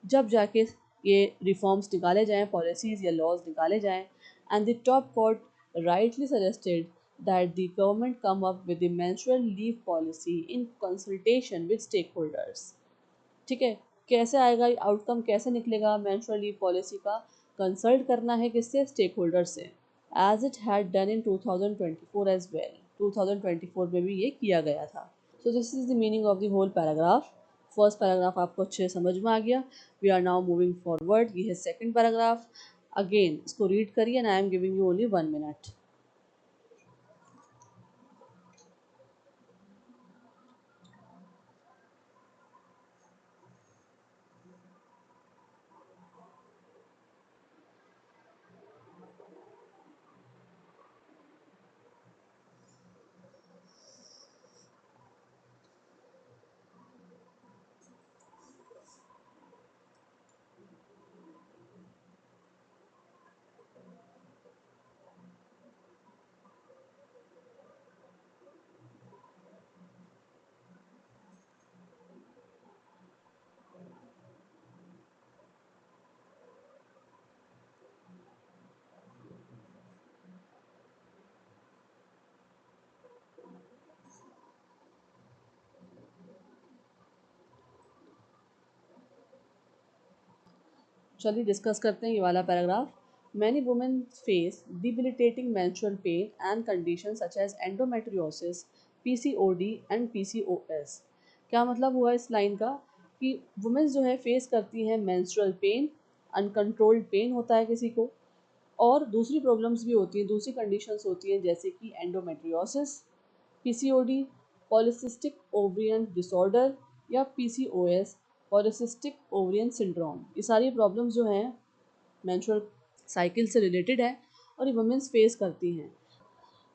जब जाके ये रिफॉर्म्स निकाले जाएं, पॉलिसीज़ या लॉज निकाले जाएं। And the top court rightly suggested that the government come up with the menstrual leave policy in consultation with stakeholders. ठीक है, कैसे आएगा आउटकम, कैसे निकलेगा मेंस्ट्रुअल लीव पॉलिसी का, कंसल्ट करना है किससे, स्टेक होल्डर से, as it had done in 2024 as well. 2024 में भी ये किया गया था। So this is the meaning of the whole paragraph. First paragraph आपको अच्छे समझ में आ गया। We are now moving forward. ये है सेकंड पैराग्राफ। अगेन इसको रीड करिए and I am giving you only 1 minute. चलिए डिस्कस करते हैं ये वाला paragraph. Many women face debilitating menstrual pain and condition such as endometriosis, PCOD and PCOS. क्या मतलब हुआ इस लाइन का, कि वुमेन्स जो है फेस करती हैं menstrual पेन, अनकंट्रोल्ड पेन होता है किसी को, और दूसरी प्रॉब्लम्स भी होती हैं, दूसरी कंडीशंस होती हैं जैसे कि endometriosis, PCOD polycystic ovarian disorder, या पीसीओएस पॉलिसिस्टिक ओवरियन सिंड्रोम। ये सारी प्रॉब्लम्स जो हैं मेंस्ट्रुअल साइकिल से रिलेटेड है और ये वुमेन्स फेस करती हैं।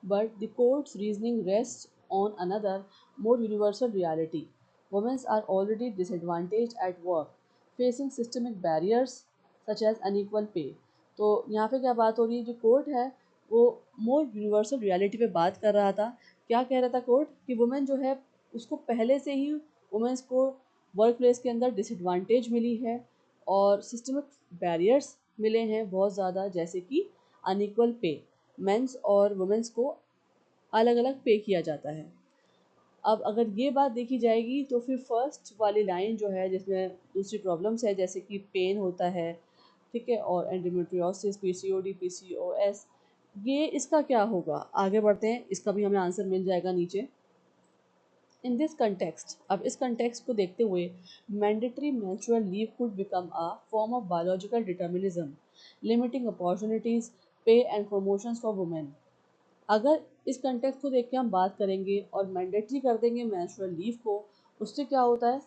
But the court's reasoning rests on another, more universal reality. Women are already disadvantaged at work, facing systemic barriers such as unequal pay. तो यहाँ पे क्या बात हो रही है, जो कोर्ट है वो मोर यूनिवर्सल रियलिटी पे बात कर रहा था। क्या कह रहा था कोर्ट, कि वुमेन जो है उसको पहले से ही, वुमेन्स को वर्क प्लेस के अंदर डिसएडवांटेज मिली है और सिस्टमिक बैरियर्स मिले हैं बहुत ज़्यादा, जैसे कि अनइक्वल पे, मेंस और वुमेन्स को अलग अलग पे किया जाता है। अब अगर ये बात देखी जाएगी तो फिर फर्स्ट वाली लाइन जो है जिसमें दूसरी प्रॉब्लम्स है जैसे कि पेन होता है, ठीक है, और एंडोमेट्रियोसिस, पीसीओडी, पीसीओएस, ये इसका क्या होगा, आगे बढ़ते हैं, इसका भी हमें आंसर मिल जाएगा नीचे। इन दिस कंटेक्स्ट, अब इस कंटेक्स्ट को देखते हुए, mandatory menstrual leave could become a form of biological determinism limiting opportunities, पे एंड प्रमोशंस फॉर वुमेन। अगर इस कंटेक्स्ट को देख के हम बात करेंगे और मैंडेटरी कर देंगे मेंस्ट्रुअल लीव को, उससे क्या होता है,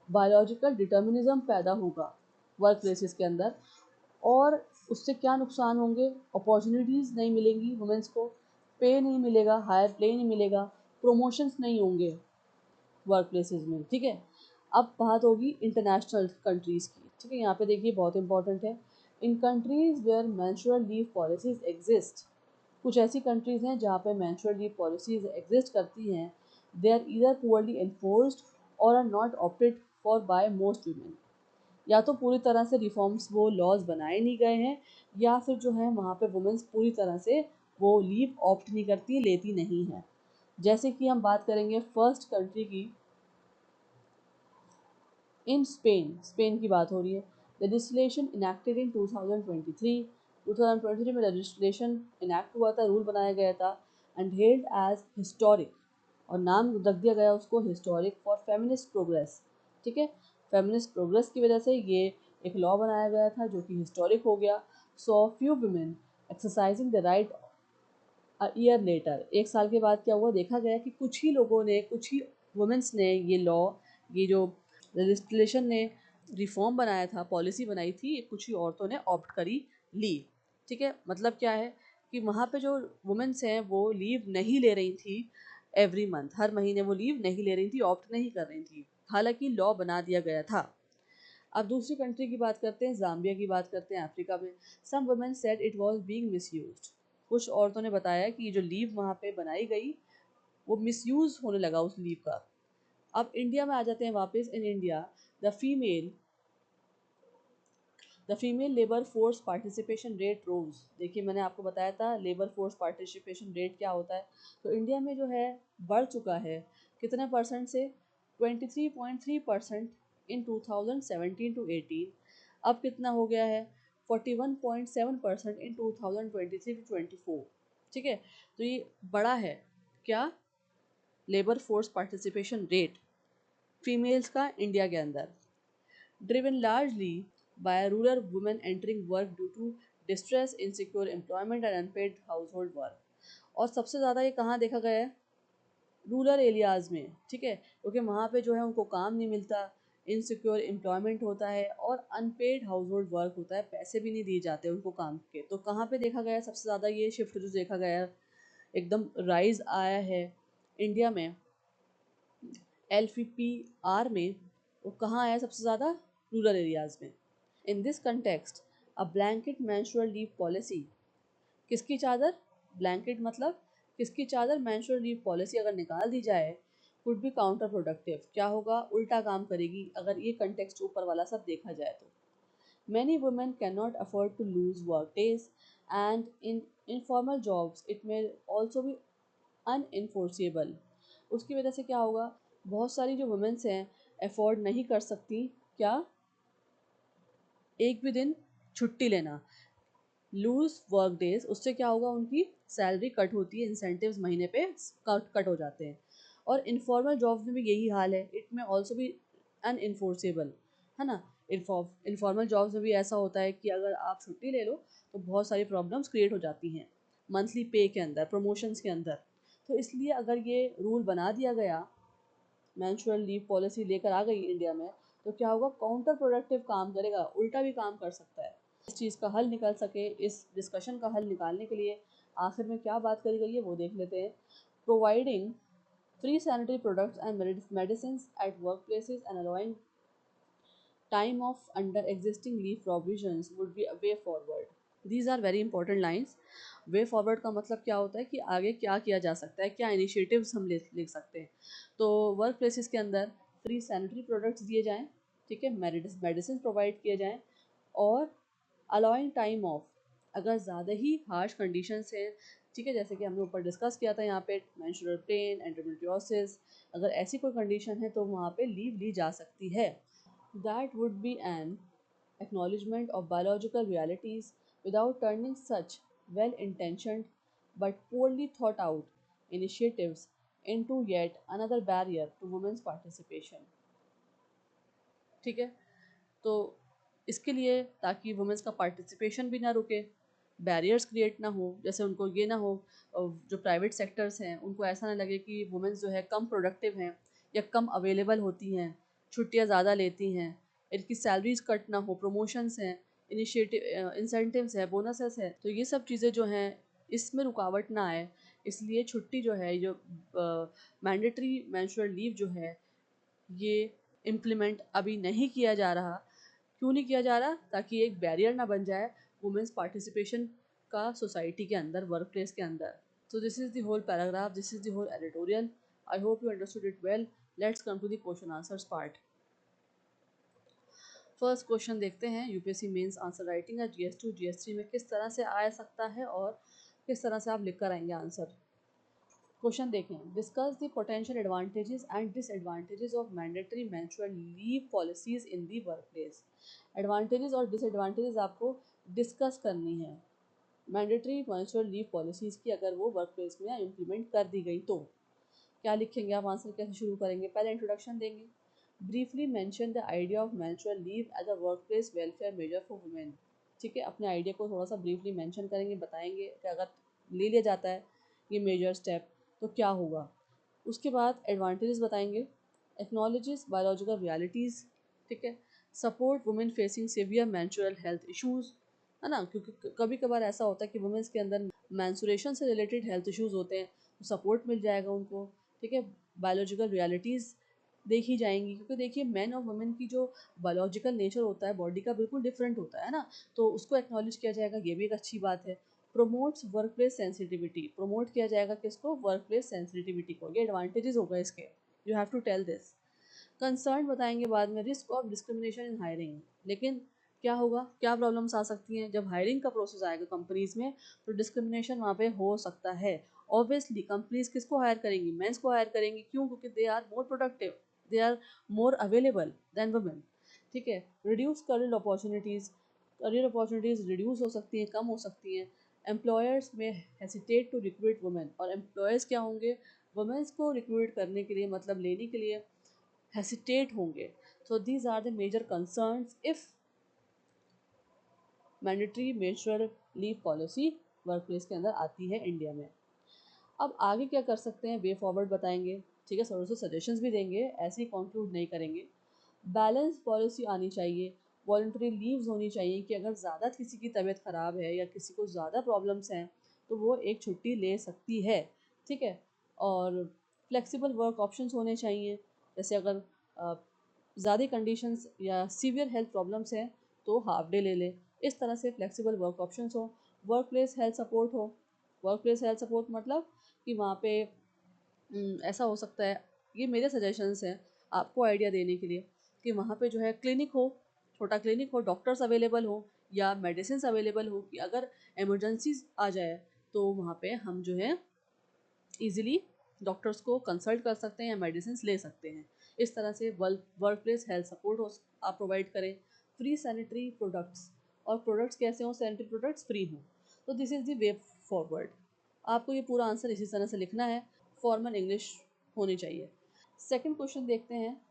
बायोलॉजिकल डिटर्मिनिज्म पैदा होगा वर्क प्लेसेस के अंदर, और उससे क्या नुकसान होंगे, अपॉर्चुनिटीज़ नहीं मिलेंगी वुमेंस को, पे नहीं मिलेगा, हायर पे नहीं मिलेगा, प्रमोशंस नहीं होंगे वर्क प्लेसेस में, ठीक है। अब बात होगी इंटरनेशनल कंट्रीज़ की, ठीक है। यहाँ पे देखिए बहुत इंपॉर्टेंट है, in countries where menstrual leave policies exist, कुछ ऐसी कंट्रीज़ हैं जहाँ पे मेंस्ट्रुअल लीव पॉलिसीज एग्जिस्ट करती हैं, they are either poorly enforced और are not opted for by most women. या तो पूरी तरह से रिफॉर्म्स वो लॉज बनाए नहीं गए हैं, या फिर जो है वहाँ पे वुमेन्स पूरी तरह से वो लीव ऑप्ट नहीं करती, लेती नहीं है। जैसे कि हम बात करेंगे फर्स्ट कंट्री की, इन स्पेन की बात हो रही है। लेजिस्लेशन इनैक्टेड इन 2023 में लेजिस्लेशन इनैक्ट हुआ था, रूल बनाया गया था, एंड हेल्ड एज हिस्टोरिक, और नाम रख दिया गया उसको हिस्टोरिक फॉर फेमिनिस्ट प्रोग्रेस, ठीक है। फेमिनिस्ट प्रोग्रेस की वजह से ये एक लॉ बनाया गया था जो कि हिस्टोरिक हो गया। So few women exercising the right year later, एक साल के बाद क्या हुआ, देखा गया कि कुछ ही लोगों ने, कुछ ही वुमेन्स ने ये लॉ, ये जो लेजिस्लेशन ने रिफॉर्म बनाया था, पॉलिसी बनाई थी, कुछ ही औरतों ने ऑप्ट करी लीव, ठीक है। मतलब क्या है कि वहाँ पे जो वुमेन्स हैं वो लीव नहीं ले रही थी एवरी मंथ, हर महीने वो लीव नहीं ले रही थी, ऑप्ट नहीं कर रही थी, हालांकि लॉ बना दिया गया था। अब दूसरी कंट्री की बात करते हैं, जाम्बिया की बात करते हैं, अफ्रीका में। Some women said it was being misused, कुछ औरतों ने बताया कि ये जो लीव वहाँ पे बनाई गई वो मिसयूज होने लगा उस लीव का। अब इंडिया में आ जाते हैं वापस। In India the female the female labour force participation rate rose, देखिए मैंने आपको बताया था लेबर फोर्स पार्टिसिपेशन रेट क्या होता है, तो इंडिया में जो है बढ़ चुका है कितने परसेंट से, 23.3% इन 2017 टू 18। अब कितना हो गया है, 41.7% इन 2023 टू 24, ठीक है। तो ये बड़ा है क्या, labour force participation rate females का इंडिया के अंदर, driven largely by rural women entering work due to distress, insecure employment and unpaid household work। और सबसे ज़्यादा ये कहाँ देखा गया है, रूरल एरियाज़ में, ठीक है, क्योंकि वहाँ पे जो है उनको काम नहीं मिलता, इनसिक्योर एम्प्लॉयमेंट होता है और अनपेड हाउस होल्ड वर्क होता है, पैसे भी नहीं दिए जाते उनको काम के। तो कहाँ पे देखा गया है सबसे ज़्यादा ये शिफ्ट जो देखा गया है, एकदम राइज आया है इंडिया में, LPR में, वो कहाँ आया सबसे ज़्यादा, रूरल एरियाज़ में। In this context a blanket menstrual leave policy, किसकी चादर, ब्लैंकेट मतलब किसकी चादर, मेंस्ट्रुअल लीव पॉलिसी अगर निकाल दी जाए कुड बी काउंटर प्रोडक्टिव, क्या होगा, उल्टा काम करेगी अगर ये कंटेक्स्ट ऊपर वाला सब देखा जाए तो। Many women can not afford to lose work days and in informal jobs it may also be unenforceable, उसकी वजह से क्या होगा, बहुत सारी जो वुमेन्स हैं अफोर्ड नहीं कर सकती क्या, एक भी दिन छुट्टी लेना, लूज वर्क डेज, उससे क्या होगा, उनकी सैलरी कट होती है, इंसेंटिव्स महीने पे कट हो जाते हैं। और इनफॉर्मल जॉब्स में भी यही हाल है, इट में ऑल्सो भी अनइनफोर्सेबल, है ना। इनफॉर्मल जॉब्स में भी ऐसा होता है कि अगर आप छुट्टी ले लो तो बहुत सारी प्रॉब्लम्स क्रिएट हो जाती हैं मंथली पे के अंदर, प्रमोशंस के अंदर। तो इसलिए अगर ये रूल बना दिया गया, मेंस्ट्रुअल लीव पॉलिसी लेकर आ गई इंडिया में, तो क्या होगा, काउंटर प्रोडक्टिव काम करेगा, उल्टा भी काम कर सकता है। इस चीज़ का हल निकल सके, इस डिस्कशन का हल निकालने के लिए आखिर में क्या बात करी गई है वो देख लेते हैं। Providing free sanitary products and medicine at work places and allowing time off under existing leave provisions would be a way forward. These are very important lines. Way forward का मतलब क्या होता है कि आगे क्या किया जा सकता है, क्या इनिशिएटिव्स हम ले सकते हैं। तो वर्क प्लेसेस के अंदर फ्री सैनिटरी प्रोडक्ट्स दिए जाएँ, ठीक है, मेडिसिन प्रोवाइड किए जाएँ, और अलाउइंग टाइम ऑफ, अगर ज़्यादा ही हार्श कंडीशंस हैं, ठीक है, जैसे कि हमने ऊपर डिस्कस किया था यहाँ पे मेंस्ट्रुअल पेन, एंडोमेट्रियोसिस, अगर ऐसी कोई कंडीशन है तो वहाँ पे लीव ली जा सकती है। That would be an acknowledgement of biological realities without turning such well intentioned but poorly thought out initiatives into yet another barrier to women's participation, ठीक है। तो इसके लिए ताकि वुमेंस का पार्टिसिपेशन भी ना रुके, बैरियर्स क्रिएट ना हो, जैसे उनको ये ना हो, जो प्राइवेट सेक्टर्स हैं उनको ऐसा ना लगे कि वुमेंस जो है कम प्रोडक्टिव हैं या कम अवेलेबल होती हैं, छुट्टियां ज़्यादा लेती हैं, इनकी सैलरीज कट ना हो, प्रमोशंस हैं, इनिशिएटिव इंसेंटिव्स है, बोनसेस है, तो ये सब चीज़ें जो हैं इसमें रुकावट ना आए, इसलिए छुट्टी जो है, जो मैंडेटरी मेंस्ट्रुअल लीव जो है, ये इम्प्लीमेंट अभी नहीं किया जा रहा। क्यों नहीं किया जा रहा? ताकि एक बैरियर ना बन जाए वुमेन्स पार्टिसिपेशन का सोसाइटी के अंदर, वर्क प्लेस के अंदर। So this is the whole paragraph, this is the whole editorial. I hope you understood it well. Let's come to the question answers part. First question देखते हैं, UPSC mains answer writing या GS two जीएस3 में किस तरह से आ सकता है और किस तरह से आप लिख कर आएंगे आंसर। क्वेश्चन देखें, discuss the potential advantages and disadvantages of mandatory menstrual leave policies in the workplace. Advantages और डिसएडवांटेजेस आपको डिस्कस करनी है मैंडेटरी मेंस्ट्रुअल लीव पॉलिसीज की, अगर वो वर्कप्लेस में इम्प्लीमेंट कर दी गई तो। क्या लिखेंगे आप, आंसर कैसे शुरू करेंगे? पहले इंट्रोडक्शन देंगे। Briefly mention the idea of menstrual leave as a workplace welfare measure for women. ठीक है, अपने आइडिया को थोड़ा सा ब्रीफली मेंशन करेंगे, बताएंगे कि अगर ले लिया जाता है ये मेजर स्टेप तो क्या होगा। उसके बाद एडवांटेजेस बताएंगे, एक्नॉलेजेस बायोलॉजिकल रियलिटीज़, ठीक है, support women facing severe menstrual health issues, है ना, क्योंकि कभी कभार ऐसा होता है कि वुमेन्स के अंदर मैंसुरेशन से रिलेटेड हेल्थ इश्यूज़ होते हैं, तो सपोर्ट मिल जाएगा उनको। ठीक है, बायोलॉजिकल रियलिटीज़ देखी जाएंगी, क्योंकि देखिए मैन और वुमेन की जो बायोलॉजिकल नेचर होता है बॉडी का बिल्कुल डिफरेंट होता है ना, तो उसको एक्नॉलेज किया जाएगा, ये भी एक अच्छी बात है। Promotes work place sensitivity, promote किया जाएगा किसको? वर्क प्लेस सेंसिटिविटी को, ये एडवांटेजेस होगा इसके, you have to tell this. Concern बताएंगे बाद में, risk of discrimination in hiring, लेकिन क्या होगा, क्या प्रॉब्लम्स आ सकती हैं जब हायरिंग का प्रोसेस आएगा कंपनीज में, तो डिस्क्रिमिनेशन वहाँ पे हो सकता है। ऑब्वियसली कंपनीज किसको हायर करेंगी? मेंस को हायर करेंगी, क्यों? क्योंकि they are more productive, they are more available than women. ठीक है, रिड्यूस करियर अपॉर्चुनिटीज़ रिड्यूस हो सकती हैं, कम हो सकती हैं। एम्प्लॉयर्स में हेसिटेट टू रिक्रूट वुमेन, और एम्प्लॉयर्स क्या होंगे? वुमेन्स को रिक्रूट करने के लिए, मतलब लेने के लिए hesitate होंगे। So these are the major concerns if mandatory menstrual leave policy workplace के अंदर आती है इंडिया में। अब आगे क्या कर सकते हैं, वे फॉरवर्ड बताएंगे, ठीक है, थोड़े से सजेशंस भी देंगे, ऐसे ही कंक्लूड नहीं करेंगे। बैलेंस पॉलिसी आनी चाहिए, वॉलंटरी लीव्स होनी चाहिए कि अगर ज़्यादा किसी की तबीयत ख़राब है या किसी को ज़्यादा प्रॉब्लम्स हैं तो वो एक छुट्टी ले सकती है। ठीक है, और फ्लेक्सिबल वर्क ऑप्शंस होने चाहिए, जैसे अगर ज़्यादा कंडीशंस या सीवियर हेल्थ प्रॉब्लम्स हैं तो हाफ डे ले लें। इस तरह से फ्लेक्सिबल वर्क ऑप्शंस हो, वर्क प्लेस हेल्थ सपोर्ट हो। वर्क प्लेस हेल्थ सपोर्ट मतलब कि वहाँ पे ऐसा हो सकता है, ये मेरे सजेशंस हैं आपको आइडिया देने के लिए, कि वहाँ पे जो है क्लिनिक हो, छोटा क्लिनिक हो, डॉक्टर्स अवेलेबल हो या मेडिसिन अवेलेबल हो, कि अगर इमरजेंसीज आ जाए तो वहाँ पे हम जो है ईजिली डॉक्टर्स को कंसल्ट कर सकते हैं या मेडिसिन ले सकते हैं। इस तरह से वर्क प्लेस हेल्थ सपोर्ट हो आप प्रोवाइड करें। फ्री सैनिटरी प्रोडक्ट्स, और प्रोडक्ट्स कैसे हों? सैनिटरी प्रोडक्ट्स फ्री हों। तो this is the way forward. आपको ये पूरा आंसर इसी तरह से लिखना है, फॉर्मल इंग्लिश होनी चाहिए। सेकंड क्वेश्चन देखते हैं,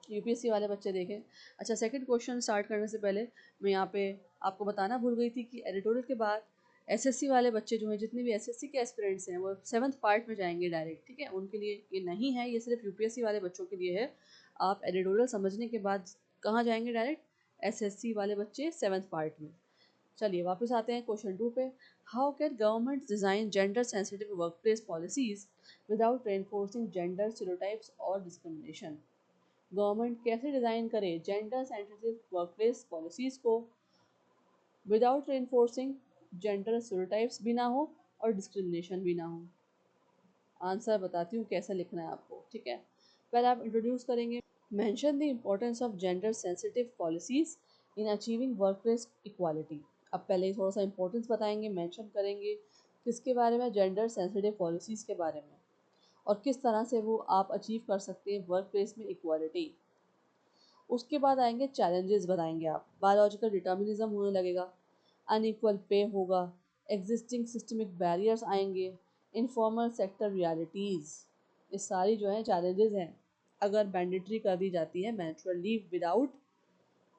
यूपीएससी वाले बच्चे देखें। अच्छा, सेकंड क्वेश्चन स्टार्ट करने से पहले मैं यहाँ पे आपको बताना भूल गई थी कि एडिटोरियल के बाद एसएससी वाले बच्चे जो हैं, जितने भी एसएससी के एस्पिरेंट्स हैं, वो 7th पार्ट में जाएंगे डायरेक्ट। ठीक है, उनके लिए ये नहीं है, ये सिर्फ यूपीएससी वाले बच्चों के लिए है। आप एडिटोरियल समझने के बाद कहाँ जाएंगे डायरेक्ट? एसएससी वाले बच्चे 7th पार्ट में। चलिए वापस आते हैं क्वेश्चन 2 पे। How can government design gender sensitive work place policies without reinforcing gender stereotypes और डिस्क्रिमिनेशन? गवर्नमेंट कैसे डिज़ाइन करे जेंडर सेंसिटिव वर्कप्लेस पॉलिसीज़ को विदाउट रेनफोर्सिंग जेंडर स्टीरियोटाइप्स भी ना हो और डिस्क्रिमिनेशन भी ना हो? आंसर बताती हूँ कैसे लिखना है आपको। ठीक है, पहले आप इंट्रोड्यूस करेंगे, mention the importance of gender sensitive policies in achieving workplace equality. अब पहले थोड़ा सा इंपॉर्टेंस बताएंगे, मेंशन करेंगे किसके बारे में? जेंडर सेंसिटिव पॉलिसीज़ के बारे में, और किस तरह से वो आप अचीव कर सकते हैं वर्क प्लेस में इक्वालिटी। उसके बाद आएंगे चैलेंजेस, बताएंगे आप, बायोलॉजिकल डिटर्मिनिज्म होने लगेगा, अनइक्वल पे होगा, एग्जिस्टिंग सिस्टमिक बैरियर्स आएंगे, इनफॉर्मल सेक्टर रियलिटीज़। ये सारी जो है चैलेंजेस हैं अगर मैंडेटरी कर दी जाती है menstrual leave without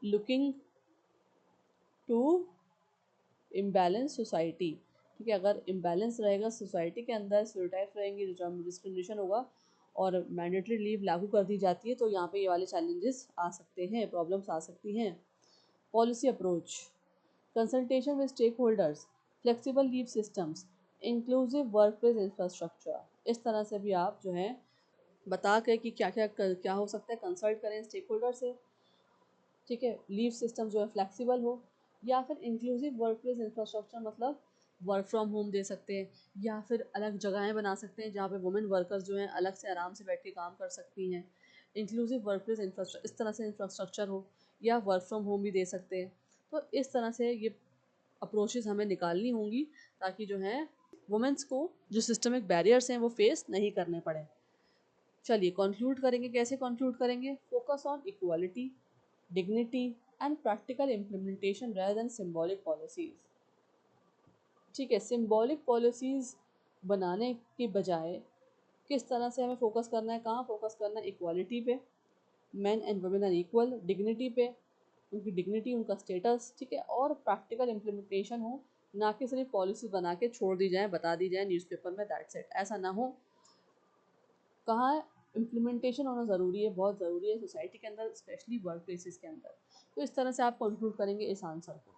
looking to imbalance society. ठीक है, अगर इम्बैलेंस रहेगा सोसाइटी के अंदर, स्टीरियोटाइप्स रहेंगे, डिस्क्रिमिनेशन होगा और मैंडेटरी लीव लागू कर दी जाती है, तो यहाँ पे ये वाले चैलेंजेस आ सकते हैं, प्रॉब्लम्स आ सकती हैं। Policy approach, consultation with stakeholders, flexible leave systems, inclusive workplace infrastructure. इस तरह से भी आप जो है बता के कि क्या क्या क्या हो सकता है, कंसल्ट करें स्टेक होल्डर से। ठीक है, लीव सिस्टम जो है फ्लेक्सिबल हो, या फिर इंक्लूसिव वर्क प्लेस इंफ्रास्ट्रक्चर, मतलब वर्क फ्रॉम होम दे सकते हैं, या फिर अलग जगहें बना सकते हैं जहाँ पे वुमेन वर्कर्स जो हैं अलग से आराम से बैठ के काम कर सकती हैं। इंक्लूसिव वर्क प्लेस इंफ्रास्ट्रक्चर, इस तरह से इंफ्रास्ट्रक्चर हो, या वर्क फ्रॉम होम भी दे सकते हैं। तो इस तरह से ये अप्रोचेस हमें निकालनी होंगी, ताकि जो है वुमेन्स को जो सिस्टमिक बैरियर्स हैं वो फेस नहीं करने पड़े। चलिए कंक्लूड करेंगे, कैसे कंक्लूड करेंगे? Focus on equality, dignity, and practical implementation rather than symbolic policies। ठीक है, सिम्बॉलिक पॉलिसीज बनाने के बजाय किस तरह से हमें फोकस करना है, कहाँ फोकस करना है? इक्वालिटी पे, man and women are equal, dignity पे, उनकी डिग्निटी, उनका स्टेटस। ठीक है, और प्रैक्टिकल इम्प्लीमेंटेशन हो, ना कि सिर्फ पॉलिसी बना के छोड़ दी जाए, बता दी जाए न्यूज़पेपर में, दैट्स इट। ऐसा ना हो, कहाँ इम्प्लीमेंटेशन होना ज़रूरी है, बहुत ज़रूरी है सोसाइटी के अंदर, स्पेशली वर्क प्लेसेस के अंदर। तो इस तरह से आप कंक्लूड करेंगे इस आंसर को।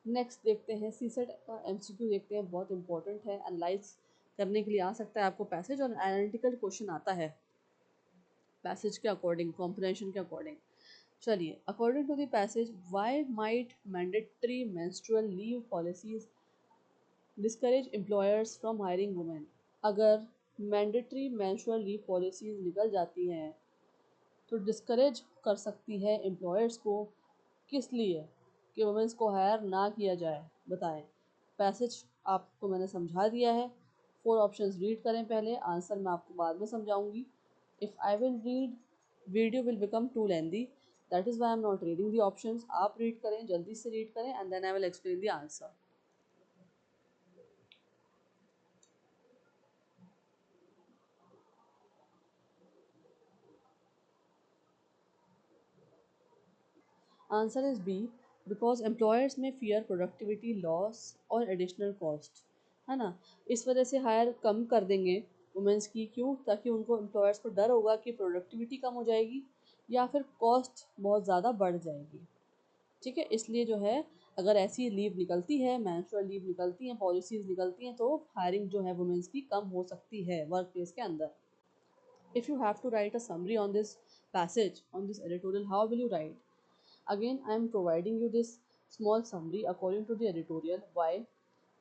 नेक्स्ट देखते हैं सीसेट का एमसीक्यू, देखते हैं, बहुत इंपॉर्टेंट है, एनालाइज करने के लिए आ सकता है आपको पैसेज, और एनालिटिकल क्वेश्चन आता है पैसेज के अकॉर्डिंग, कॉम्प्रिहेंशन के अकॉर्डिंग। चलिए, according to the passage, why might mandatory menstrual leave policies discourage employers from hiring women. अगर मैंडेटरी मेंस्ट्रुअल लीव पॉलिसीज निकल जाती हैं तो डिस्करेज कर सकती है एम्प्लॉयर्स को, किस लिए? कि वुमेंस को हायर ना किया जाए। बताएं। पैसेज आपको मैंने समझा दिया है, 4 ऑप्शंस रीड करें पहले, आंसर मैं आपको बाद में समझाऊंगी। If I will read, video will become too lengthy, that is why I am not reading the options. आप रीड करें, जल्दी से रीड करें, and then I will explain the answer. Answer is B, because employers may fear productivity loss और additional cost, है ना। इस वजह से हायर कम कर देंगे वुमेंस की, क्यों? ताकि उनको, एम्प्लॉयर्स को डर होगा कि प्रोडक्टिविटी कम हो जाएगी या फिर कॉस्ट बहुत ज़्यादा बढ़ जाएगी। ठीक है, इसलिए जो है, अगर ऐसी लीव निकलती है, मेंस्ट्रुअल लीव निकलती हैं, पॉलिसीज निकलती हैं, तो हायरिंग जो है वुमेंस की कम हो सकती है वर्क प्लेस के अंदर। If you have to write a summary on this passage, on this editorial, how will you write? Again, I am providing you this small summary according to the editorial. Why?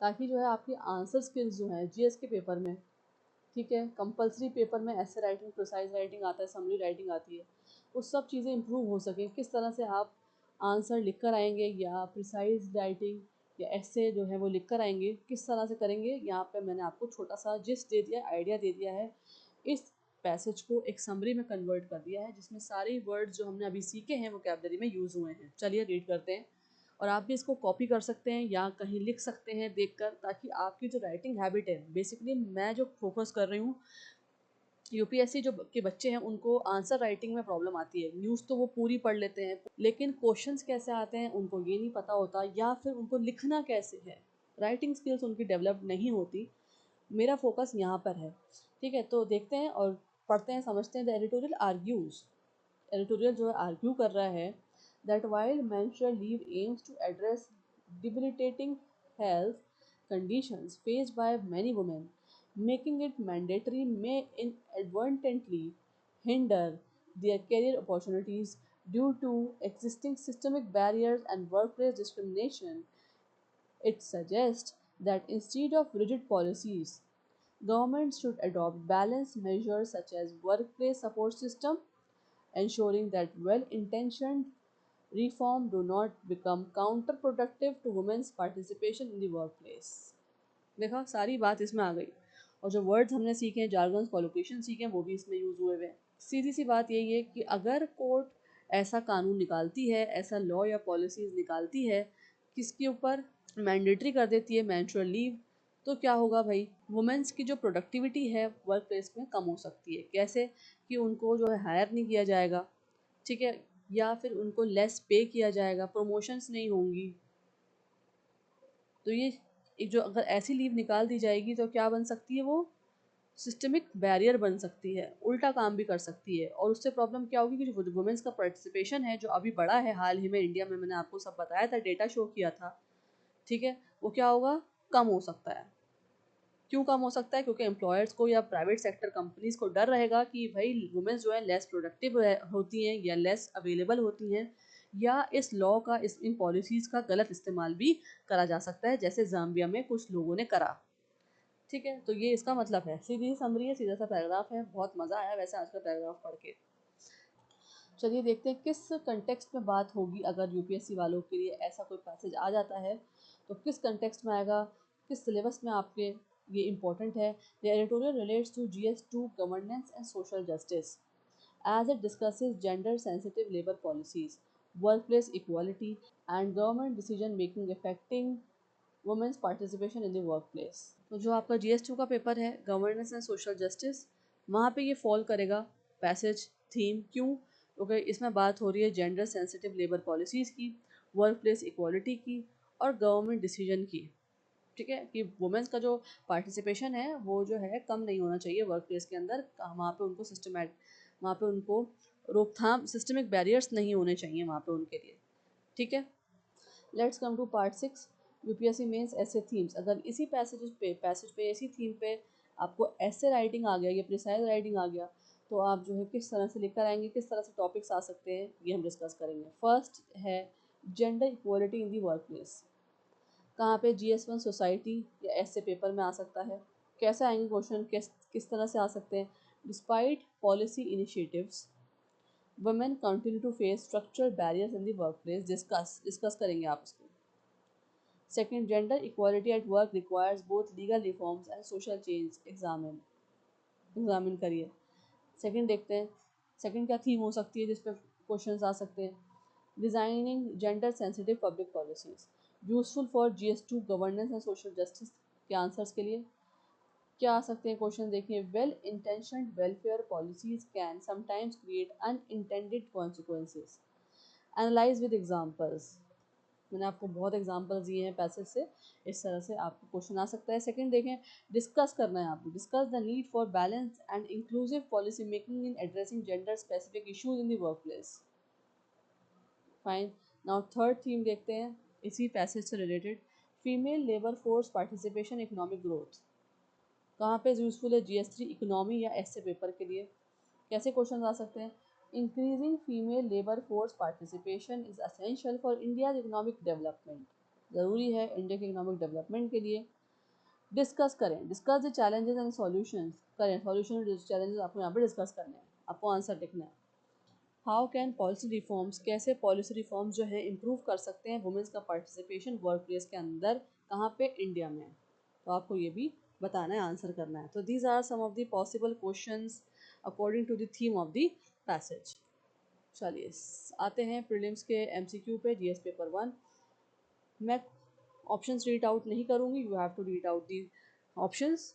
ताकि जो है आपकी answer skills जो है GS के paper में, ठीक है, कंपलसरी पेपर में ऐसे राइटिंग, प्रिसाइज राइटिंग आता है, समरी राइटिंग आती है, वो सब चीज़ें इंप्रूव हो सकें। किस तरह से आप आंसर लिख कर आएंगे, या प्रिसाइज राइटिंग या ऐसे जो है वो लिख कर आएंगे, किस तरह से करेंगे, यहाँ पे मैंने आपको छोटा सा जिस्ट दे दिया, आइडिया दे दिया है। इस पैसेज को एक समरी में कन्वर्ट कर दिया है, जिसमें सारे वर्ड्स जो हमने अभी सीखे हैं वोकैबलरी में यूज़ हुए हैं। चलिए रीड करते हैं, और आप भी इसको कॉपी कर सकते हैं या कहीं लिख सकते हैं देखकर, ताकि आपकी जो राइटिंग हैबिट है, बेसिकली मैं जो फोकस कर रही हूँ, यूपीएससी जो के बच्चे हैं उनको आंसर राइटिंग में प्रॉब्लम आती है। न्यूज़ तो वो पूरी पढ़ लेते हैं, लेकिन क्वेश्चंस कैसे आते हैं उनको ये नहीं पता होता, या फिर उनको लिखना कैसे है, राइटिंग स्किल्स उनकी डेवलप नहीं होती। मेरा फोकस यहाँ पर है। ठीक है, तो देखते हैं और पढ़ते हैं, समझते हैं। द एडिटोरियल आर्ग्यूज, एडिटोरियल जो है आर्ग्यू कर रहा है that while menstrual leave aims to address debilitating health conditions faced by many women, making it mandatory may inadvertently hinder their career opportunities due to existing systemic barriers and workplace discrimination. It suggests that instead of rigid policies, governments should adopt balanced measures such as workplace support system, ensuring that well-intentioned reform do not become counterproductive to women's participation in the workplace। देखा, सारी बात इसमें आ गई, और जो words हमने सीखे हैं, जार्गन्स, कॉलोकेशन सीखे हैं, वो भी इसमें यूज़ हुए हुए हैं। सीधी सी बात यही है कि अगर कोर्ट ऐसा कानून निकालती है, ऐसा लॉ या पॉलिसीज़ निकालती है, किसके ऊपर? मैंडेटरी कर देती है मेंस्ट्रुअल लीव, तो क्या होगा भाई? वुमेंस की जो प्रोडक्टिविटी है वर्क प्लेस में कम हो सकती है। कैसे? कि उनको जो है हायर नहीं किया जाएगा, ठीक है, या फिर उनको लेस पे किया जाएगा, प्रमोशंस नहीं होंगी। तो ये एक जो, अगर ऐसी लीव निकाल दी जाएगी तो क्या बन सकती है वो? सिस्टमिक बैरियर बन सकती है, उल्टा काम भी कर सकती है। और उससे प्रॉब्लम क्या होगी कि जो वुमेंस का पार्टिसिपेशन है, जो अभी बढ़ा है हाल ही में इंडिया में, मैंने आपको सब बताया था, डेटा शो किया था, ठीक है, वो क्या होगा? कम हो सकता है। क्यों कम हो सकता है? क्योंकि एम्प्लॉयर्स को या प्राइवेट सेक्टर कंपनीज को डर रहेगा कि भाई वुमेन्स जो है लेस प्रोडक्टिव होती हैं या लेस अवेलेबल होती हैं, या इस लॉ का इन पॉलिसीज़ का गलत इस्तेमाल भी करा जा सकता है, जैसे जाम्बिया में कुछ लोगों ने करा। ठीक है, तो ये इसका मतलब है। सीधी समरी है, सीधा सा पैराग्राफ है, बहुत मज़ा आया वैसे आज का पैराग्राफ पढ़ के। चलिए देखते हैं किस कंटेक्स्ट में बात होगी अगर यूपीएससी वालों के लिए ऐसा कोई पैसेज आ जाता है, तो किस कंटेक्स्ट में आएगा, किस सिलेबस में आपके ये इम्पोर्टेंट है। The editorial relates to GS2 governance and social justice as it discusses gender sensitive labor policies, workplace equality, and government decision making affecting women's participation in the workplace। तो जो आपका GS2 का paper है governance and social justice, वहाँ पे ये fall करेगा passage theme. क्यों? क्योंकि इसमें बात हो रही है जेंडर सेंसिटिव लेबर पॉलिसीज़ की, वर्क प्लेस इक्वालिटी की, और गवर्नमेंट डिसीजन की। ठीक है, कि वुमेन्स का जो पार्टिसिपेशन है वो जो है कम नहीं होना चाहिए वर्क प्लेस के अंदर, वहाँ पे उनको वहाँ पे उनको रोकथाम, सिस्टमिक बैरियर्स नहीं होने चाहिए वहाँ पे उनके लिए। ठीक है, let's come to part 6, UPSC mains ऐसे थीम्स। अगर इसी पैसेज पे इसी थीम पे आपको ऐसे राइटिंग आ गया, ये प्रिसाइज राइटिंग आ गया, तो आप जो है किस तरह से लेकर आएंगे, किस तरह से टॉपिक्स आ सकते हैं, ये हम डिस्कस करेंगे। फर्स्ट है gender equality in the work place. कहाँ पे GS1 सोसाइटी या ऐसे पेपर में आ सकता है, कैसे आएंगे क्वेश्चन, किस तरह से आ सकते हैं। Despite policy initiatives, women continue to face structural barriers in the workplace. Discuss करेंगे आप इसको। Second, gender equality at work requires both legal reforms and social change. Examine करिए। सेकंड देखते हैं, सेकंड क्या थीम हो सकती है जिस पे क्वेश्चंस आ सकते हैं। Designing gender sensitive public policies useful for GS2 governance and social justice के आंसर्स के लिए क्या आ सकते हैं क्वेश्चन देखिए। Well intentioned welfare policies can sometimes create unintended consequences, analyse with examples. मैंने आपको बहुत एग्जांपल्स दिए हैं पैसेज से, इस तरह से आपको क्वेश्चन आ सकता है। सेकंड देखें, डिस्कस करना है आपको, discuss the need for balance and inclusive policy making in addressing gender specific issues in the work place. Fine. Now third theme देखते हैं इसी पैसेज से related, female labour force participation economic growth. कहाँ पे useful है? GS3 economy या ऐसे paper के लिए। कैसे क्वेश्चन आ सकते हैं? Increasing female labour force participation is essential for India economic development. ज़रूरी है इंडिया के इकोनॉमिक डेवलपमेंट के लिए। डिस्कस करें, discuss the challenges and solutions. करें सॉल्यूशन और चैलेंजेस आपको यहाँ पे डिस्कस करने हैं, आपको आंसर लिखना है। हाउ कैन पॉलिसी रिफॉर्म्स, कैसे पॉलिसी रिफॉर्म्स जो है इम्प्रूव कर सकते हैं वुमेंस का पार्टिसिपेशन वर्क प्लेस के अंदर, कहाँ पे? इंडिया में। तो आपको ये भी बताना है, आंसर करना है। तो these are some of the possible questions according to the theme of the passage. चलिए आते हैं प्रीलिम्स के MCQ पे, GS पेपर 1। मैं ऑप्शंस रीड आउट नहीं करूँगी, you have to read out the options.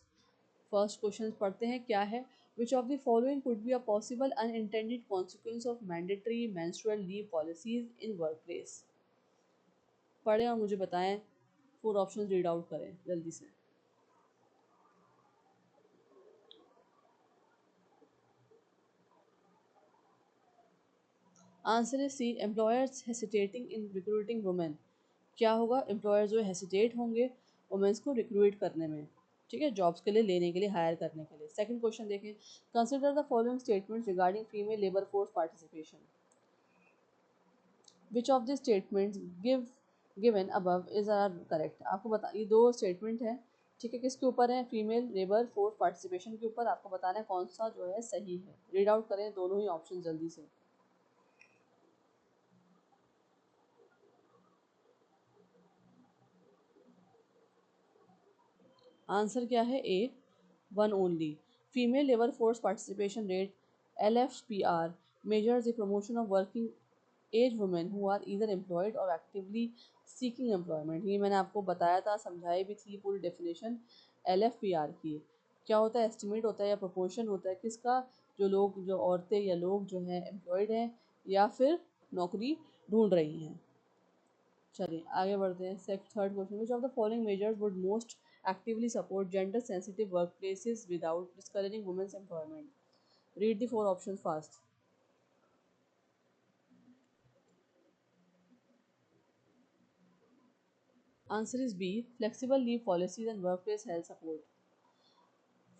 First question पढ़ते हैं, क्या है? Which of the following could be a possible unintended consequence of mandatory menstrual leave policies in workplace. पढ़ें और मुझे बताएं, 4 ऑप्शन रीड आउट करें जल्दी से। आंसर है सी, एम्प्लॉयर्स हेसिटेटिंग इन रिक्रूटिंग वुमेन। क्या होगा? एम्प्लॉयर्स जो हेसिटेट होंगे वुमेन्स को रिक्रूट करने में, ठीक है, जॉब्स के लिए लेने के लिए, हायर करने के लिए। सेकंड क्वेश्चन देखें, consider the following statements regarding female labour force participation. Which of the statements given above is are correct. आपको बता, ये 2 स्टेटमेंट है, ठीक है, किसके ऊपर है? फीमेल लेबर फोर्स पार्टिसिपेशन के ऊपर। आपको बताना है कौन सा जो है सही है। रीड आउट करें दोनों ही ऑप्शन जल्दी से। आंसर क्या है? A, one only. Female labour force participation rate LFPR measures the promotion of working age women who are either employed or actively seeking employment। ये मैंने आपको बताया था, समझाई भी थी पूरी डेफिनेशन LFPR की। क्या होता है? एस्टिमेट होता है या प्रोपोर्शन होता है किसका? जो लोग, जो औरतें या लोग जो हैं एम्प्लॉयड हैं या फिर नौकरी ढूंढ रही हैं। चलिए आगे बढ़ते हैं। Third question, which of the following measures would most actively support gender sensitive workplaces without discouraging womens employment. Read the 4 option fast. Answer is B, flexible leave policies and workplace health support.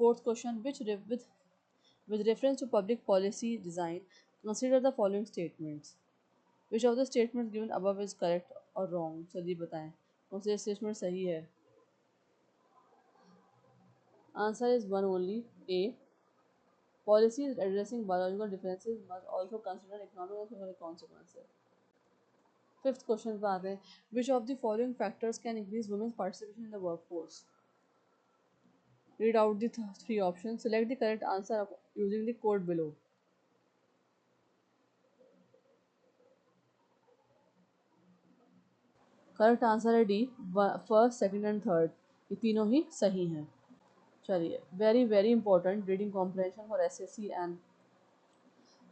Fourth question, with reference to public policy design, consider the following statements. Which of the statements given above is correct or wrong? चलिए बताएं कौन सा statement सही है. Answer is one only. A. Policies addressing biological differences must also consider economic and social consequences. Fifth question पे आते हैं. Which of the following factors can increase women's participation in the workforce? Read out the three options. Select the correct answer using the code below. Correct answer है D. First, second and third ये तीनों ही सही हैं. चलिए, very very important reading comprehension for SSC and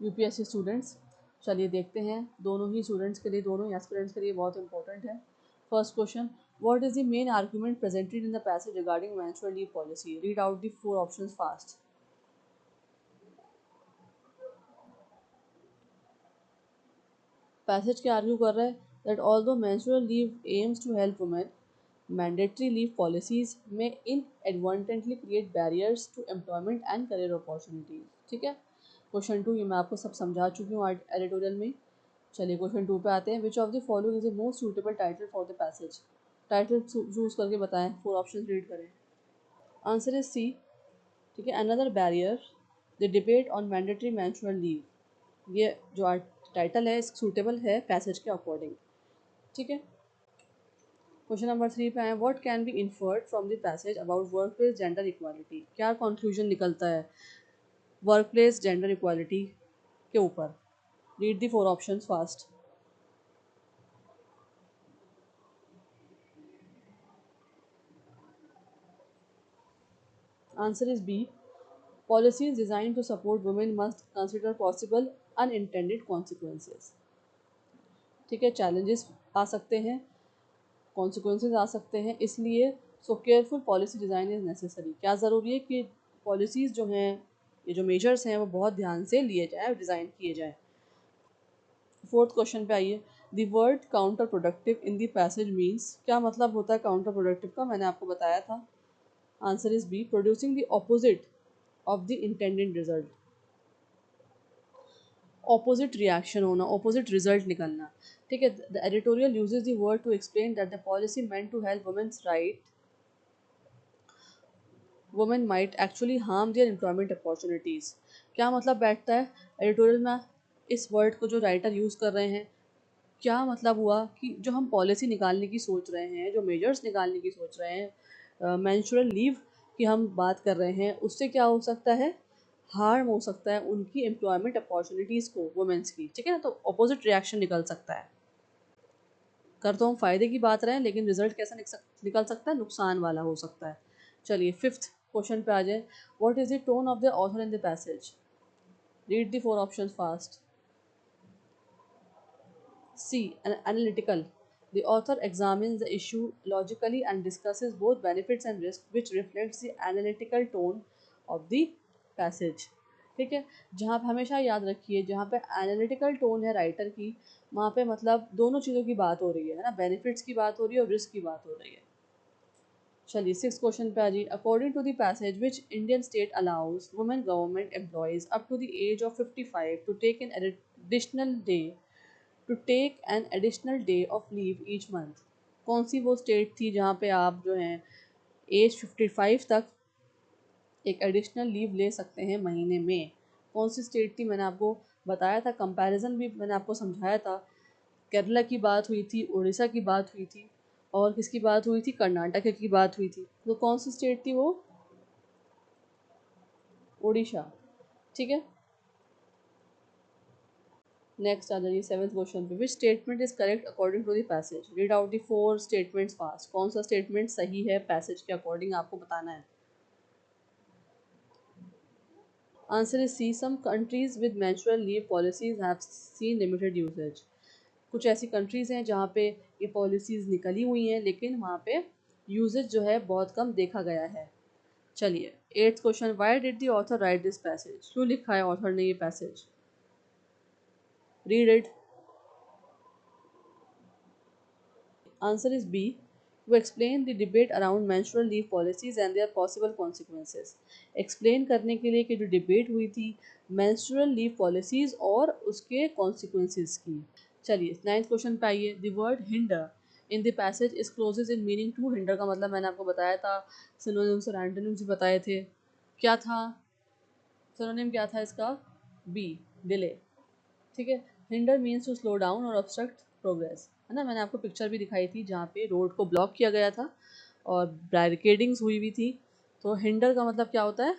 UPSC students. चलिए देखते हैं, दोनों ही स्टूडेंट्स के लिए, दोनों ही एस्पिरेंट्स के लिए बहुत इंपॉर्टेंट है. First question, what is the main argument presented in the passage regarding menstrual leave policy? Read out the four options fast. Passage क्या आर्ग्यू कर रहा है? That although menstrual leave aims to help women, mandatory leave policies may inadvertently create barriers to employment and career opportunities. ठीक है. Question to, ये मैं आपको सब समझा चुकी हूँ एडिटोरियल में. चलिए क्वेश्चन टू पे आते हैं. Which of the following is the most suitable title for the passage? Title choose करके बताएं. फोर ऑप्शन रीड करें. Answer is C. ठीक है. Another barrier, the debate on mandatory menstrual leave. ये जो टाइटल है सूटेबल है पैसेज के अकॉर्डिंग. ठीक है. क्वेश्चन नंबर थ्री पे आए. What can be inferred from the passage about work place gender equality? क्या कंक्लूजन निकलता है वर्क प्लेस जेंडर इक्वालिटी के ऊपर? Read the four options fast. Answer is B. Policies designed to support women must consider possible unintended consequences. ठीक है. Challenges आ सकते हैं, consequences आ सकते हैं, इसलिए so careful policy design is necessary. क्या ज़रूरी है कि पॉलिसीज़ जो हैं, ये जो मेजर्स हैं, वो बहुत ध्यान से लिए जाए, डिज़ाइन किए जाए. फोर्थ क्वेश्चन पे आइए. The word counter productive in the passage means. क्या मतलब होता है काउंटर प्रोडक्टिव का? मैंने आपको बताया था. Answer is B. Producing the opposite of the intended result. Opposite reaction होना, ऑपोजिट रिजल्ट निकलना. ठीक है. The editorial uses the word to explain that the policy meant to help women's right women might actually harm their employment opportunities. क्या मतलब बैठता है editorial में? इस वर्ड को जो राइटर यूज़ कर रहे हैं, क्या मतलब हुआ कि जो हम पॉलिसी निकालने की सोच रहे हैं, जो मेजर्स निकालने की सोच रहे हैं, मेंस्ट्रुअल लीव की हम बात कर रहे हैं, उससे क्या हो सकता है? हार्म हो सकता है उनकी एम्प्लॉयमेंट अपॉर्चुनिटीज़ को, वुमेन्स की. ठीक है ना. तो अपोजिट रिएक्शन निकल सकता है. कर तो हम फ़ायदे की बात रहे हैं, लेकिन रिजल्ट कैसा निकल सकता है? नुकसान वाला हो सकता है. चलिए फिफ्थ क्वेश्चन पे आ जाए. What is the tone of the author in the passage? Read the four options fast. C. Analytical. The author examines the issue logically and discusses both benefits and risks, which reflects the analytical tone of the passage. ठीक है. जहाँ पे हमेशा याद रखिए, जहाँ पे analytical tone है राइटर की, वहाँ पे मतलब दोनों चीज़ों की बात हो रही है ना. बेनिफिट्स की बात हो रही है और रिस्क की बात हो रही है. चलिए सिक्स क्वेश्चन पे आ जाइए. According to the passage which Indian state allows women government employees up to the age of 55 to take an additional day to take an additional day of leave each month. कौन सी वो state थी जहाँ पे आप जो हैं as 55 तक एक एडिशनल लीव ले सकते हैं महीने में? कौन सी स्टेट थी? मैंने आपको बताया था, कंपैरिजन भी मैंने आपको समझाया था. केरला की बात हुई थी, उड़ीसा की बात हुई थी, और किसकी बात हुई थी? कर्नाटक की बात हुई थी. तो कौन सी स्टेट थी वो? उड़ीसा. ठीक है. नेक्स्ट आ जाइए सेवन्थ क्वेश्चन पे. Which statement is correct according to the passage? Read out the four statements fast. कौन सा स्टेटमेंट सही है पैसेज के अकॉर्डिंग, आपको बताना है. Answer is C. Some countries with menstrual leave policies have seen limited usage. कुछ ऐसी कंट्रीज़ हैं जहाँ पे ये पॉलिसीज़ निकली हुई हैं, लेकिन वहाँ पे यूजेज जो है बहुत कम देखा गया है. चलिए eighth question. Why did the author write this passage? क्यों लिखा है ऑथर ने ये पैसेज? Read it. Answer is B. to explain the debate around menstrual leave policies and their possible consequences. Explain करने के लिए कि जो debate हुई थी menstrual leave policies और उसके consequences की. चलिए 9th क्वेश्चन पे आइए. The word hinder in the passage is closest in meaning to. hinder का मतलब मैंने आपको बताया था, synonyms और antonyms भी बताए थे. क्या था synonym, क्या था इसका? B, delay. ठीक है. Hinder means to slow down और ऑब्स्ट्रक्ट प्रोग्रेस, है ना. मैंने आपको पिक्चर भी दिखाई थी जहाँ पे रोड को ब्लॉक किया गया था और बैरिकेडिंग्स हुई हुई थी. तो हिंडर का मतलब क्या होता है?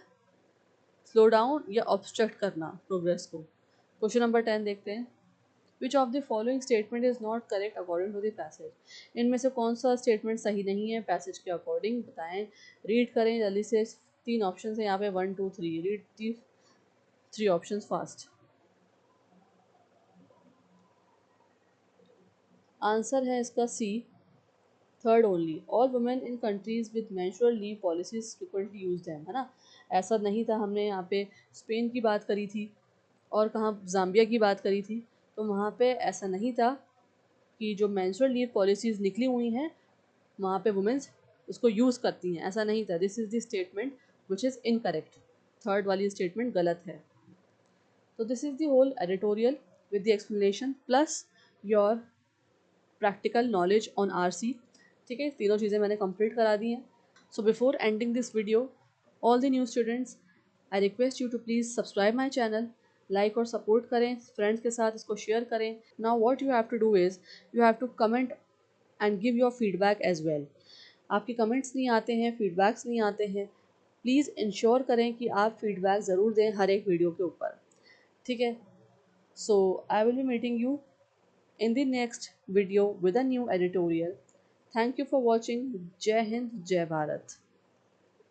स्लो डाउन या ऑब्स्ट्रक्ट करना प्रोग्रेस को. क्वेश्चन नंबर 10 देखते हैं. Which of the following statement is not correct according to the passage. इनमें से कौन सा स्टेटमेंट सही नहीं है पैसेज के अकॉर्डिंग, बताएं. रीड करें जल्दी से. 3 ऑप्शन है यहाँ पे, 1 2 3. Read the 3 option fast. Answer है इसका C, third only. All women in countries with menstrual leave policies frequently use them, है ना. ऐसा नहीं था. हमने यहाँ पे स्पेन की बात करी थी और कहाँ जाम्बिया की बात करी थी. तो वहाँ पे ऐसा नहीं था कि जो मेंस्ट्रुअल लीव पॉलिसीज निकली हुई हैं वहाँ पे वुमेन्स उसको यूज़ करती हैं, ऐसा नहीं था. This is the statement which is incorrect. Third वाली स्टेटमेंट गलत है. तो this is the whole editorial with the explanation plus your practical knowledge on RC. ठीक है. तीनों चीज़ें मैंने कंप्लीट करा दी हैं. So before ending this video, all the new students, I request you to please subscribe my channel, like और support करें, फ्रेंड्स के साथ इसको शेयर करें. Now what you have to do is you have to comment and give your feedback as well. आपके comments नहीं आते हैं, फीडबैक्स नहीं आते हैं. प्लीज़ इंश्योर करें कि आप फीडबैक ज़रूर दें हर एक वीडियो के ऊपर. ठीक है. So I will be meeting you in the next video with a new editorial. Thank you for watching. Jai Hind, Jai Bharat.